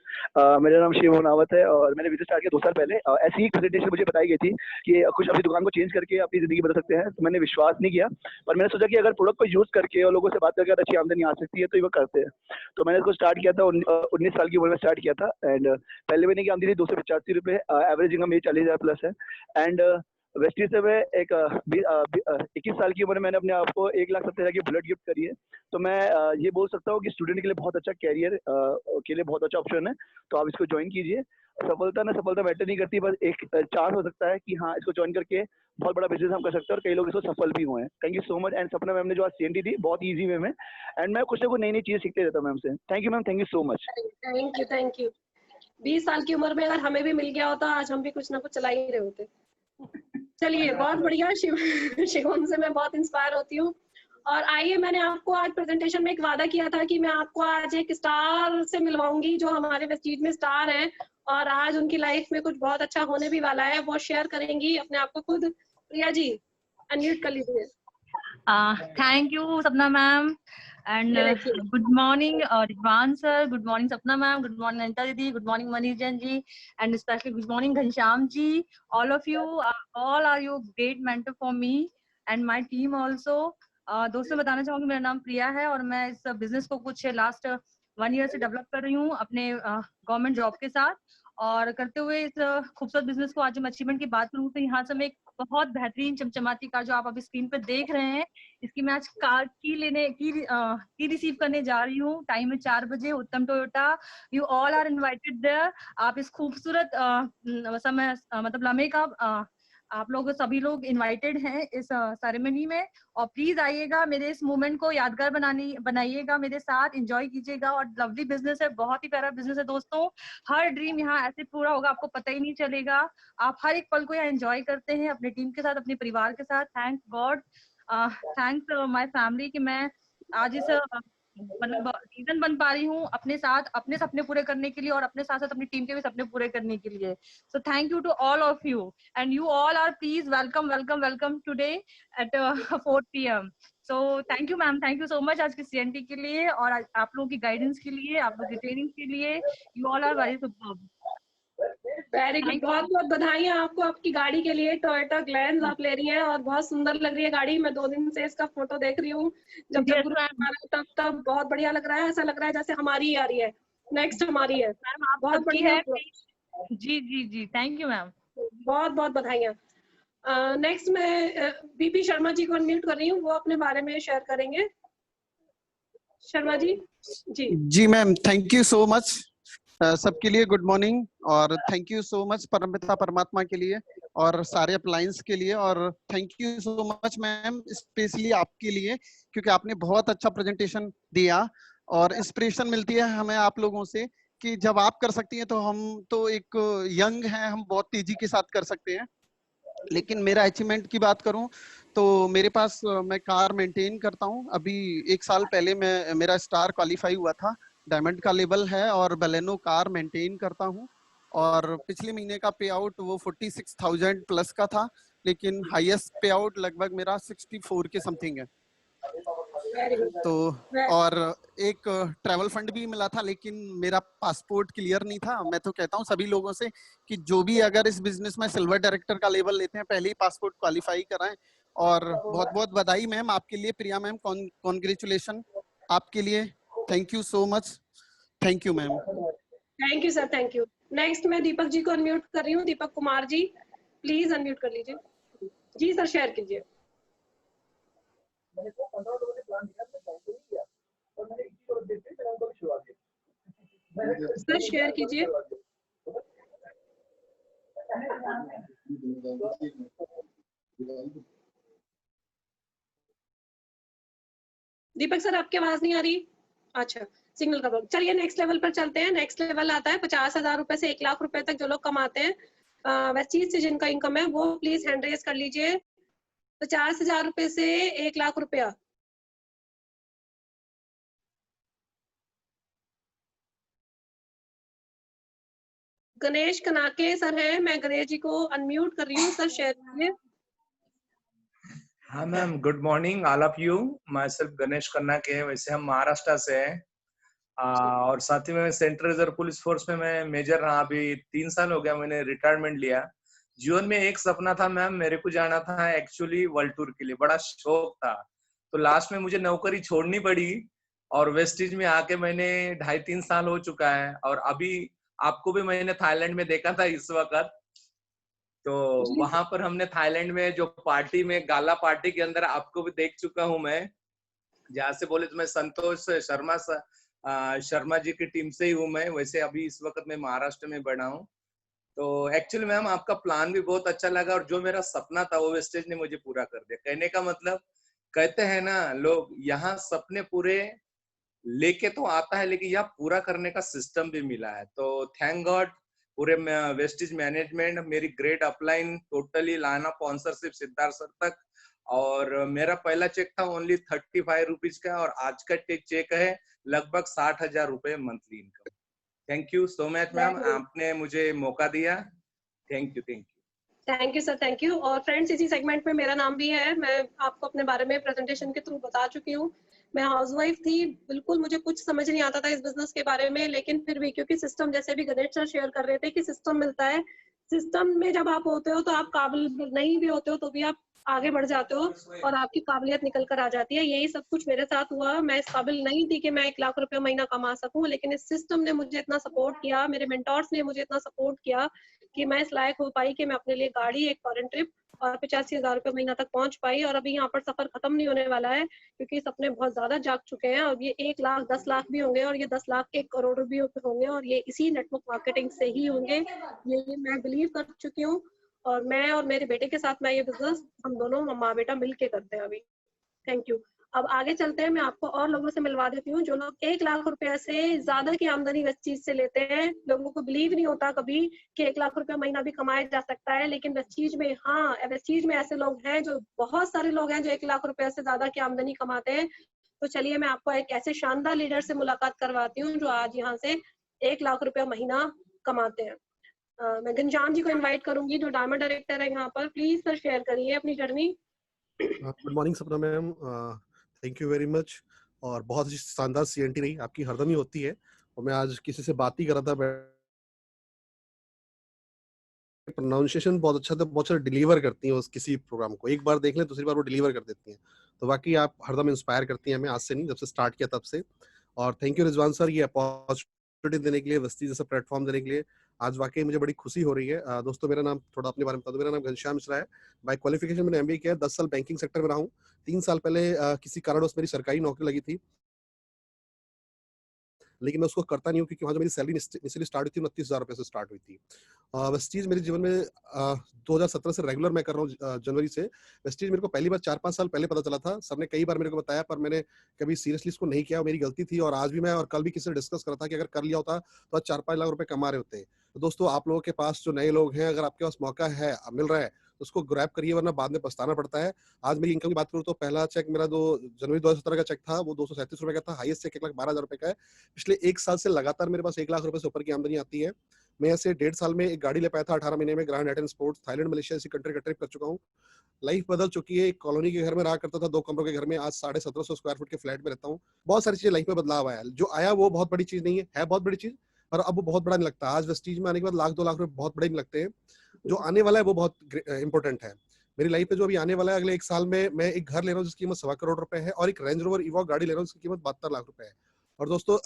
मेरा नाम शिव नावत है और मैंने बिजनेस स्टार्ट किया 2 साल पहले। ऐसी ही प्रेजेंटेशन मुझे बताई गई थी कि कुछ अपनी दुकान को चेंज करके अपनी जिंदगी बदल सकते हैं, तो मैंने विश्वास नहीं किया। पर मैंने सोचा कि अगर प्रोडक्ट को यूज करके और लोगों से बात करके अच्छी आमदनी आ सकती है तो ये वो करते हैं। तो मैंने इसको स्टार्ट किया था 19 साल की उम्र में स्टार्ट किया था। एंड पहले महीने की आमदनी 285 रुपये, एवरेज इनकम मेरी 40,000 प्लस है। एंड वेस्टीज से मैं एक 21 साल की उम्र में मैंने अपने आप को 1,70,000 की बुलेट गिफ्ट करी है। तो मैं ये बोल सकता हूँ कि स्टूडेंट के लिए बहुत अच्छा कैरियर के लिए बहुत अच्छा ऑप्शन है, तो आप इसको ज्वाइन कीजिए। सफलता ना सफलता मैटर नहीं करती, बस एक चांस हो सकता है कि हाँ इसको ज्वाइन करके बहुत बड़ा बिजनेस हम कर सकते हैं, और कई लोग इसको सफल भी हुए हैं। Thank you so much. And सपना मैम ने जो आज CNT दी बहुत ईजी वे में, एंड मैं कुछ ना कुछ नई नई चीजें सीखते रहता हूँ मैम से। Thank you ma'am, thank you so much. Thank you, thank you. 20 साल की उम्र में अगर हमें भी मिल गया होता, आज हम भी कुछ ना कुछ चला ही रहे होते। चलिए, बहुत बढ़िया। शिवम से मैं बहुत इंस्पायर होती हूँ। और आइए, मैंने आपको आज प्रेजेंटेशन में एक वादा किया था कि मैं आपको आज एक स्टार से मिलवाऊंगी जो हमारे वेस्टीज में स्टार हैं, और आज उनकी लाइफ में कुछ बहुत अच्छा होने भी वाला है। वो शेयर करेंगी अपने आप को खुद। प्रिया जी, अनम्यूट कर लीजिए। Thank you, Sapna ma'am, and ये देखिए। good morning, Ridwan sir. Good morning, Sapna ma'am. Good morning, Anita Didi. Good morning, Manish Jain ji, and especially good morning, Ghanshyam ji. All of you, all are you great mentor for me and my team also. दोस्तों बताना चाहूंगी, मेरा नाम प्रिया है और मैं इस बिजनेस को कुछ लास्ट 1 ईयर से डेवलप कर रही हूँ अपने गवर्नमेंट जॉब के साथ, और करते हुए इस खूबसूरत बिजनेस को आज मैं अचीवमेंट की बात करूँ तो यहाँ से मैं एक बहुत बेहतरीन चमचमाती कार जो आप अभी स्क्रीन पे देख रहे हैं, इसकी मैं आज कार की रिसीव करने जा रही हूँ। टाइम है 4 बजे, Uttam Toyota. You all are invited there. आप इस खूबसूरत समय मतलब लम्हे का आप लोग सभी लोग इनवाइटेड हैं इस सेरेमनी में, और प्लीज आइएगा, मेरे इस मोमेंट को यादगार बनाइएगा, मेरे साथ एंजॉय कीजिएगा। और लवली बिजनेस है, बहुत ही प्यारा बिजनेस है दोस्तों। हर ड्रीम यहाँ ऐसे पूरा होगा, आपको पता ही नहीं चलेगा। आप हर एक पल को यहाँ एंजॉय करते हैं अपने टीम के साथ, अपने परिवार के साथ। Thank God, thanks my family कि मैं आज इस मतलब रीजन बन पा रही हूँ अपने साथ अपने सपने पूरे करने के लिए, और अपने साथ साथ अपनी टीम के भी सपने पूरे करने के लिए। So thank you to all of you, and you all are please welcome today at 4 PM। So thank you ma'am, thank you so much आज की CNT के लिए, और आप लोगों की गाइडेंस के लिए, आप लोगों की ट्रेनिंग के लिए। You all are very superb. Very good, बहुत बहुत बधाइयां आपको आपकी गाड़ी के लिए। टोयोटा ग्लैंस आप ले रही हैं और बहुत सुंदर लग रही है गाड़ी। मैं 2 दिन से इसका फोटो देख रही हूँ, जब जब ग्रुप आ रहा है तब बहुत बढ़िया लग रहा है। ऐसा लग रहा है जैसे हमारी ही आ रही है, नेक्स्ट हमारी है। मैम आप बहुत सबकी बढ़िया। है। जी, थैंक यू मैम। बहुत बहुत बधाइयां। नेक्स्ट मैं BP शर्मा जी को अनम्यूट कर रही हूँ, वो अपने बारे में शेयर करेंगे। शर्मा जी। जी ma'am, thank you so much सबके लिए। गुड मॉर्निंग, और थैंक यू सो मच परमपिता परमात्मा के लिए और सारे अप्लायंस के लिए, और thank you so much ma'am specially आपके लिए, क्योंकि आपने बहुत अच्छा प्रेजेंटेशन दिया, और इंस्पिरेशन मिलती है हमें आप लोगों से कि जब आप कर सकती हैं तो हम तो एक यंग हैं, हम बहुत तेजी के साथ कर सकते हैं। लेकिन मेरा अचीवमेंट की बात करूं तो मेरे पास मैं कार मेंटेन करता हूं। अभी 1 साल पहले मेरा स्टार क्वालिफाई हुआ था, डायमंड का लेवल है, और बलेनो कार मेंटेन करता हूं। और पिछले महीने का पे आउट वो 46,000 प्लस का था, लेकिन हाईएस्ट पे आउट लगभग मेरा 64 के समथिंग है। तो और एक ट्रैवल फंड भी मिला था, लेकिन मेरा पासपोर्ट क्लियर नहीं था। मैं तो कहता हूँ सभी लोगों से कि जो भी अगर इस बिजनेस में सिल्वर डायरेक्टर का लेवल लेते हैं, पहले ही पासपोर्ट क्वालिफाई कराएं। और बहुत बहुत बधाई मैम आपके लिए। प्रिया मैम, कॉन्ग्रेचुलेशन आपके लिए। Thank you so much. Thank you ma'am. Thank you sir, thank you. Next मैं दीपक जी को अनम्यूट कर रही हूँ। दीपक कुमार जी, प्लीज अनम्यूट कर लीजिए। जी सर, शेयर कीजिए। सर शेयर कीजिए। दीपक सर, आपकी आवाज नहीं आ रही। अच्छा, सिग्नल का प्रॉब्लम। चलिए नेक्स्ट लेवल पर चलते हैं। नेक्स्ट लेवल आता है 50,000 रुपए से 1 लाख रुपए तक जो लोग कमाते हैं वेस्टीज से जिनका इनकम है, वो प्लीज हैंड रेज कर लीजिए। 50,000 रुपए से 1 लाख रुपया। गणेश कनाके सर है, मैं गणेश जी को अनम्यूट कर रही हूँ। सर शेयर कीजिए। हाँ ma'am, good morning all of you. Myself Ganesh Kannake है। वैसे हम महाराष्ट्र से हैं, और साथ ही में सेंट्रल रिजर्व पुलिस फोर्स में मैं मेजर रहा। अभी 3 साल हो गया मैंने रिटायरमेंट लिया। जीवन में एक सपना था मैम, मेरे को जाना था एक्चुअली वर्ल्ड टूर के लिए, बड़ा शौक था। तो लास्ट में मुझे नौकरी छोड़नी पड़ी, और वेस्टीज में आके मैंने 2.5-3 साल हो चुका है। और अभी आपको भी मैंने थाईलैंड में देखा था इस वक्त। तो वहां पर हमने थाईलैंड में जो पार्टी में गाला पार्टी के अंदर आपको भी देख चुका हूं मैं, जहाँ से बोले तो मैं संतोष शर्मा जी की टीम से ही हूँ मैं। वैसे अभी इस वक्त मैं महाराष्ट्र में बना हूँ। तो एक्चुअली मैम आपका प्लान भी बहुत अच्छा लगा, और जो मेरा सपना था वो वेस्टेज ने मुझे पूरा कर दिया। कहने का मतलब, कहते हैं ना लोग, यहाँ सपने पूरे लेके तो आता है, लेकिन यह पूरा करने का सिस्टम भी मिला है। तो थैंक गॉड पूरे वेस्टेज मैनेजमेंट, मेरी ग्रेट अपलाइन टोटली लाना स्पॉन्सरशिप सिद्धार्थ सर तक। और मेरा पहला चेक था ओनली 35 रुपीज का, और आज का चेक है लगभग 60,000 रुपए monthly income. Thank you so much ma'am, आपने मुझे मौका दिया। Thank you, thank you. Thank you sir, thank you. और फ्रेंड्स, इसी सेगमेंट में मेरा नाम भी है। मैं आपको अपने बारे में प्रेजेंटेशन के थ्रू बता चुकी हूँ। मैं हाउसवाइफ थी, बिल्कुल मुझे कुछ समझ नहीं आता था इस बिजनेस के बारे में, लेकिन फिर भी क्योंकि सिस्टम, जैसे भी गणेश सर शेयर कर रहे थे कि सिस्टम मिलता है, सिस्टम में जब आप होते हो तो आप काबिल नहीं भी होते हो तो भी आप आगे बढ़ जाते हो और आपकी काबिलियत निकल कर आ जाती है। यही सब कुछ मेरे साथ हुआ। मैं इस काबिल नहीं थी कि मैं 1 लाख रुपए महीना कमा सकूं, लेकिन इस सिस्टम ने मुझे इतना सपोर्ट किया, मेरे मेंटोर्स ने मुझे इतना सपोर्ट किया कि मैं इस लायक हो पाई कि मैं अपने लिए गाड़ी, एक फॉरेन ट्रिप और 85,000 रुपए महीना तक पहुंच पाई। और अभी यहाँ पर सफर खत्म नहीं होने वाला है, क्योंकि सपने बहुत ज्यादा जाग चुके हैं। और ये 1 लाख 10 लाख भी होंगे, और ये 10 लाख 1 करोड़ भी होंगे, और ये इसी नेटवर्क मार्केटिंग से ही होंगे। ये मैं बिलीव कर चुकी हूँ। और मैं और मेरे बेटे के साथ मैं ये बिजनेस, हम दोनों माँ बेटा मिलके करते हैं अभी। Thank you. अब आगे चलते हैं, मैं आपको और लोगों से मिलवा देती हूँ जो लोग 1 लाख रुपए से ज्यादा की आमदनी इस चीज से लेते हैं। लोगों को बिलीव नहीं होता कभी कि 1 लाख रुपए महीना भी कमाया जा सकता है, लेकिन वेस्टीज में, हाँ, वेस्टीज में ऐसे लोग हैं, जो बहुत सारे लोग हैं जो 1 लाख रुपए से ज्यादा की आमदनी कमाते हैं। तो चलिए मैं आपको एक ऐसे शानदार लीडर से मुलाकात करवाती हूँ जो आज यहाँ से 1 लाख रुपया महीना कमाते हैं। मैं घनश्याम जी को इनवाइट करूंगी जो डायमंड डायरेक्टर है यहाँ पर। प्लीज सर शेयर करिए अपनी जर्नी। गुड मॉर्निंग सपना ma'am, thank you very much. और बहुत ही शानदार सीएनटी रही आपकी, हरदम ही होती है। और मैं आज किसी से बात ही कर रहा था, प्रोनाउंसिएशन बहुत अच्छा था, बहुत अच्छा डिलीवर करती हैं उस किसी प्रोग्राम को। एक बार देख लें, दूसरी बार वो डिलीवर कर देती हैं। तो वाकई आप हरदम इंस्पायर करती हैं हमें, आज से नहीं, जब से स्टार्ट किया तब से। और थैंक यू रिजवान सर, ये अपॉर्चुनिटी देने के लिए, वस्ती जैसा प्लेटफॉर्म देने के लिए। आज वाकई मुझे बड़ी खुशी हो रही है। दोस्तों, मेरा नाम, थोड़ा अपने बारे में बता दो। मेरा नाम घनश्याम मिश्रा है। बाय क्वालिफिकेशन मैंने एमबीए किया है। 10 साल बैंकिंग सेक्टर में रहा हूँ। 3 साल पहले किसी कारणवश मेरी सरकारी नौकरी लगी थी, लेकिन मैं उसको करता नहीं हूँ, क्योंकि वहाँ जो मेरी सैलरी इनिशियली स्टार्ट हुई थी 29,000 रुपए से स्टार्ट हुई थी। वेस्टीज मेरे जीवन में 2017 से रेगुलर मैं कर रहा हूँ, जनवरी से। वेस्टीज मेरे को पहली बार 4-5 साल पहले पता चला था। सर ने कई बार मेरे को बताया, पर मैंने कभी सीरियसली इसको नहीं किया, मेरी गलती थी। और आज भी मैं, और कल भी किसी से डिस्कस कर रहा था कि अगर कर लिया होता तो आज 4-5 लाख रुपए कमा रहे होते। तो दोस्तों, आप लोगों के पास, जो नए लोग हैं, अगर आपके पास मौका है, मिल रहा है, तो उसको ग्रैब करिए, वरना बाद में पछताना पड़ता है। आज मेरी इनकम की बात करूँ तो पहला चेक मेरा जो जनवरी 2017 का चेक था, वो 237 रुपए का था। हाईएस्ट चेक 1,12,000 रुपए का है। पिछले 1 साल से लगातार मेरे पास 1 लाख रुपए से ऊपर की आमदनी आती है। मैं ऐसे 1.5 साल में एक गाड़ी ले पाया था, 18 महीने में grand Eton sports, Thailand, Malaysia ऐसी कंट्री का ट्रिप कर चुका हूँ। लाइफ बदल चुकी है। एक कॉलोनी के घर में रहा करता था, 2 कमरों के घर में, आज 1750 स्क्वायर फुट के फ्लैट में रहता हूँ। बहुत सारी चीजें लाइफ में बदलाव आया। जो आया वो बहुत बड़ी चीज नहीं है बहुत बड़ी चीज, पर अब वो बहुत बड़ा नहीं लगता। आज वेस्टीज में आने के बाद 1-2 लाख रुपए बहुत बड़े नहीं लगते हैं। जो आने वाला है वो बहुत इंपॉर्टेंट है। मेरी लाइफ में जो अभी आने वाला है, अगले 1 साल में मैं एक घर ले रहा हूँ जिसकी कीमत 1.25 करोड़ रुपए है, और एक रेंज रोवर इवॉक गाड़ी ले रहा हूँ जिसकी कीमत 72 लाख रुपए है। और दोस्तों,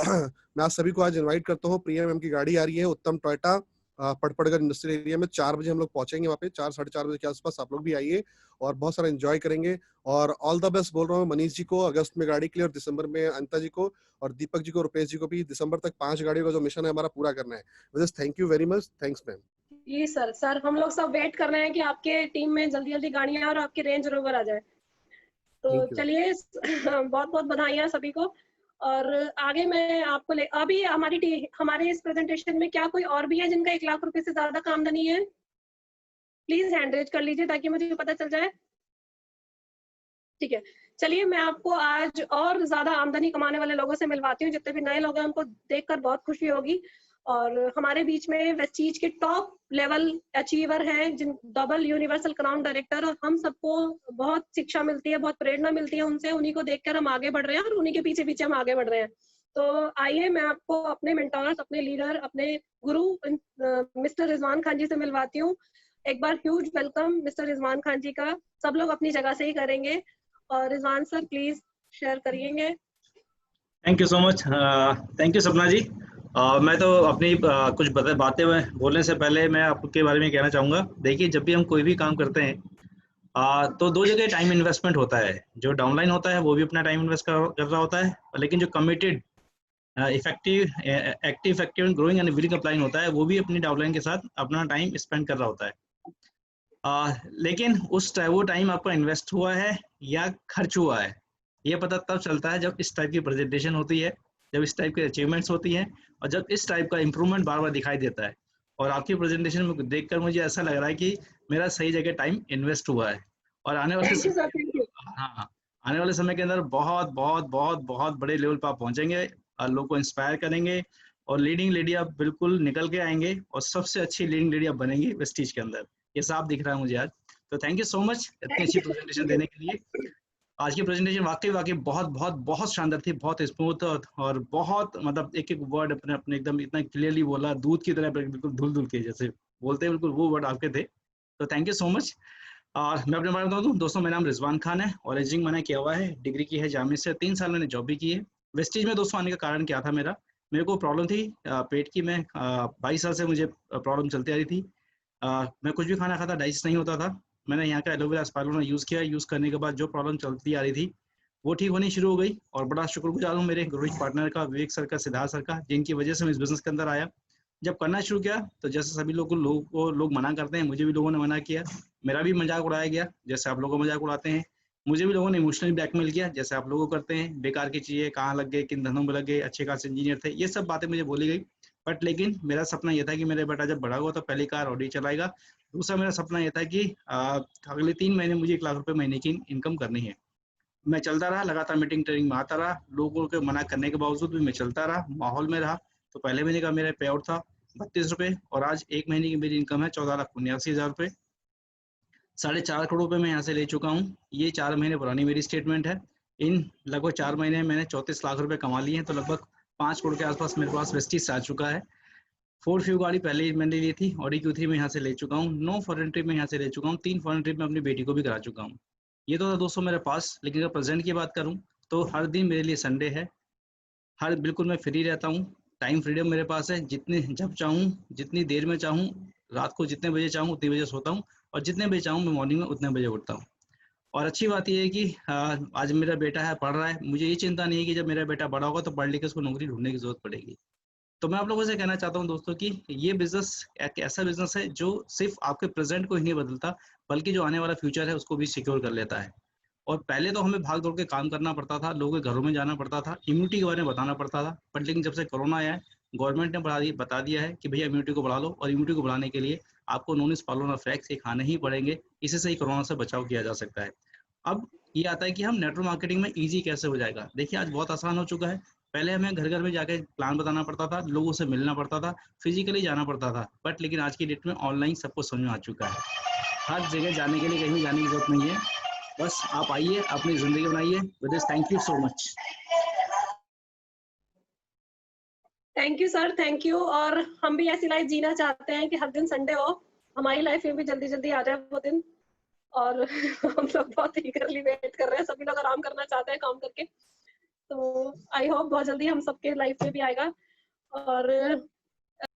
मैं आप सभी को आज इनवाइट करता हूँ। प्रिया मैम की गाड़ी आ रही है, उत्तम टोयोटा, पटपड़गढ़ इंडस्ट्रियल एरिया में। 4 बजे हम लोग पहुंचेंगे वहाँ पे, 4-4:30 बजे के आसपास। आप लोग भी आइए और बहुत सारा एंजॉय करेंगे। और ऑल द बेस्ट बोल रहा हूँ मनीष जी को अगस्त में गाड़ी के लिए, और दिसंबर में अनिता जी को, और दीपक जी को, रुपेश जी को भी। दिसंबर तक 5 गाड़ियों का जो मिशन है हमारा पूरा करना है। Thank you very much. Thanks ma'am. जी सर, हम लोग सब वेट कर रहे हैं कि आपके टीम में जल्दी जल्दी गाड़ियां और आपकी रेंज रोवर आ जाए। तो चलिए, बहुत बहुत बधाइयां सभी को। और आगे मैं आपको अभी हमारे इस प्रेजेंटेशन में क्या कोई और भी है जिनका 1 लाख रुपए से ज्यादा का आमदनी है? प्लीज हैंड रेज कर लीजिए ताकि मुझे पता चल जाए। ठीक है, चलिए मैं आपको आज और ज्यादा आमदनी कमाने वाले लोगों से मिलवाती हूँ। जितने भी नए लोग हैं उनको देखकर बहुत खुशी होगी। और हमारे बीच में वेस्टीज के टॉप लेवल अचीवर हैं, जिन डबल यूनिवर्सल क्राउन डायरेक्टर, और हम सबको बहुत शिक्षा मिलती है, बहुत प्रेरणा मिलती है उनसे। उन्हीं को देखकर हम आगे बढ़ रहे हैं और उन्हीं के पीछे पीछे हम आगे बढ़ रहे हैं। तो आइए मैं आपको अपने मेंटोर्स, अपने लीडर, अपने गुरु मिस्टर रिजवान खान जी से मिलवाती हूँ। एक बार huge welcome mister Rizwan Khan ji का। सब लोग अपनी जगह से ही करेंगे। और रिजवान सर प्लीज शेयर करिएंगे। Thank you so much. Thank you Sapna ji. मैं तो अपनी कुछ बातें बोलने से पहले मैं आपके बारे में कहना चाहूँगा। देखिए, जब भी हम कोई भी काम करते हैं तो दो जगह टाइम इन्वेस्टमेंट होता है। जो डाउनलाइन होता है वो भी अपना टाइम इन्वेस्ट कर रहा होता है, लेकिन जो committed active and growing and willing upline होता है वो भी अपनी डाउनलाइन के साथ अपना टाइम स्पेंड कर रहा होता है। लेकिन वो टाइम आपका इन्वेस्ट हुआ है या खर्च हुआ है, ये पता तब चलता है जब इस टाइप की प्रेजेंटेशन होती है, जब इस टाइप की अचीवमेंट्स होती हैं, और जब इस टाइप का इम्प्रूवमेंट बार बार दिखाई देता है। और आपकी प्रेजेंटेशन में देखकर मुझे ऐसा लग रहा है कि मेरा सही जगह टाइम इन्वेस्ट हुआ है, और आने वाले thank you sir, thank you. हाँ, आने वाले समय के अंदर बहुत बहुत बहुत बहुत बड़े लेवल पर आप पहुंचेंगे और लोगों को इंस्पायर करेंगे, और लीडिंग लेडी आप बिल्कुल निकल के आएंगे, और सबसे अच्छी लीडिंग लेडी आप बनेंगे वेस्टीज के अंदर। ये साफ दिख रहा है मुझे आज। तो थैंक यू सो मच इतनी अच्छी प्रेजेंटेशन देने के लिए। आज की प्रेजेंटेशन वाकई बहुत बहुत बहुत शानदार थी, बहुत स्मूथ, और बहुत मतलब एक एक वर्ड अपने अपने एकदम इतना क्लियरली बोला, दूध की तरह बिल्कुल धुल धुल के जैसे बोलते हैं, बिल्कुल वो वर्ड आपके थे। तो थैंक यू सो मच। और मैं अपने बारे में बता दूं दोस्तों, मेरा नाम रिजवान खान है और एजिंग मैंने किया हुआ है, डिग्री की है जामिया से, 3 साल मैंने जॉब भी की है। वेस्टीज में दोस्तों आने का कारण क्या था, मेरे को प्रॉब्लम थी पेट की। मैं 22 साल से मुझे प्रॉब्लम चलती आ रही थी। मैं कुछ भी खाना खाता डाइजेस्ट नहीं होता था। मैंने यहाँ का एलोवेरा स्पाइरुलिना यूज़ किया। यूज़ करने के बाद जो प्रॉब्लम चलती आ रही थी वो ठीक होनी शुरू हो गई, और बड़ा शुक्रगुजार हूँ मेरे गुरुजी पार्टनर का, विवेक सर का, सिद्धार्थ सर का, जिनकी वजह से मैं इस बिजनेस के अंदर आया। जब करना शुरू किया तो जैसे सभी लोग मना करते हैं, मुझे भी लोगों ने मना किया, मेरा भी मजाक उड़ाया गया जैसे आप लोगों को मजाक उड़ाते हैं। मुझे भी लोगों ने इमोशनली ब्लैकमेल किया जैसे आप लोगों को करते हैं, बेकार की चीजें, कहाँ लग गए, किन धंधों में लग गए, अच्छे खास इंजीनियर थे, ये सब बातें मुझे बोली गई। बट लेकिन मेरा सपना यह था कि मेरा बेटा जब बड़ा हुआ तो पहली कार ऑडी चलाएगा। दूसरा मेरा सपना यह था कि अगले 3 महीने मुझे 1 लाख रुपए महीने की इनकम करनी है। मैं चलता रहा, लगातार मीटिंग ट्रेनिंग में आता रहा, लोगों के मना करने के बावजूद भी मैं चलता रहा, माहौल में रहा। तो पहले महीने का मेरा पे आउट था 32 रुपए, और आज 1 महीने की मेरी इनकम है 14,79,000 रुपए। 4.5 करोड़ रुपए मैं यहाँ से ले चुका हूँ। ये 4 महीने पुरानी मेरी स्टेटमेंट है। इन लगभग 4 महीने में मैंने 34 लाख रुपए कमा लिए हैं, तो लगभग 5 करोड़ के आसपास मेरे पास वेस्टीज आ चुका है। 4 गाड़ी पहले ही मैंने ली थी, ऑडी Q3 में यहाँ से ले चुका हूँ, 9 फॉरेन ट्रिप में यहाँ से ले चुका हूँ, 3 फॉरेन ट्रिप में अपनी बेटी को भी करा चुका हूँ। ये तो था दोस्तों मेरे पास। लेकिन अगर प्रेजेंट की बात करूँ तो हर दिन मेरे लिए संडे है, बिल्कुल मैं फ्री रहता हूँ। टाइम फ्रीडम मेरे पास है, जितने जब चाहूँ, जितनी देर में चाहूँ, रात को जितने बजे चाहूँ उतनी बजे सोता हूँ, और जितने बजे चाहूँ मैं मॉर्निंग में उतने बजे उठता हूँ। और अच्छी बात यह है कि आज मेरा बेटा है, पढ़ रहा है, मुझे ये चिंता नहीं है कि जब मेरा बेटा बड़ा होगा तो पढ़ लिख के उसको नौकरी ढूंढने की जरूरत पड़ेगी। तो मैं आप लोगों से कहना चाहता हूँ दोस्तों कि ये बिजनेस एक ऐसा बिजनेस है जो सिर्फ आपके प्रेजेंट को ही नहीं बदलता, बल्कि जो आने वाला फ्यूचर है उसको भी सिक्योर कर लेता है। और पहले तो हमें भाग दौड़ के काम करना पड़ता था, लोगों के घरों में जाना पड़ता था, इम्यूनिटी के बारे में बताना पड़ता था। बट लेकिन जब से कोरोना आया है, गवर्नमेंट ने बता दिया है कि भैया इम्यूनिटी को बढ़ा लो, और इम्यूनिटी को बढ़ाने के लिए आपको नॉन स्पाइरुलिना फ्लैक्स ये खाने ही पड़ेंगे। इसी से ही कोरोना से बचाव किया जा सकता है। अब ये आता है कि हम नेटवर्क मार्केटिंग में इजी कैसे हो जाएगा। देखिए आज बहुत आसान हो चुका है। पहले हमें घर घर में जाके प्लान बताना पड़ता था, लोगों से मिलना पड़ता था, फिजिकली जाना पड़ता था। बट लेकिन आज की डेट में ऑनलाइन सबको समझ में आ चुका है। हर जगह जाने के लिए कहीं जाने की जरूरत नहीं है, बस आप आइए, अपनी जिंदगी बनाइए। With this thank you so much. Thank you sir, thank you. और हम भी ऐसी लाइफ जीना चाहते हैं कि हर दिन संडे हो, हमारी लाइफ में भी जल्दी जल्दी आ जाए वो दिन। और हम लोग बहुत ईगरली वेट कर रहे हैं, सभी लोग आराम करना चाहते हैं काम करके। तो आई होप बहुत जल्दी हम सबके लाइफ में भी आएगा। और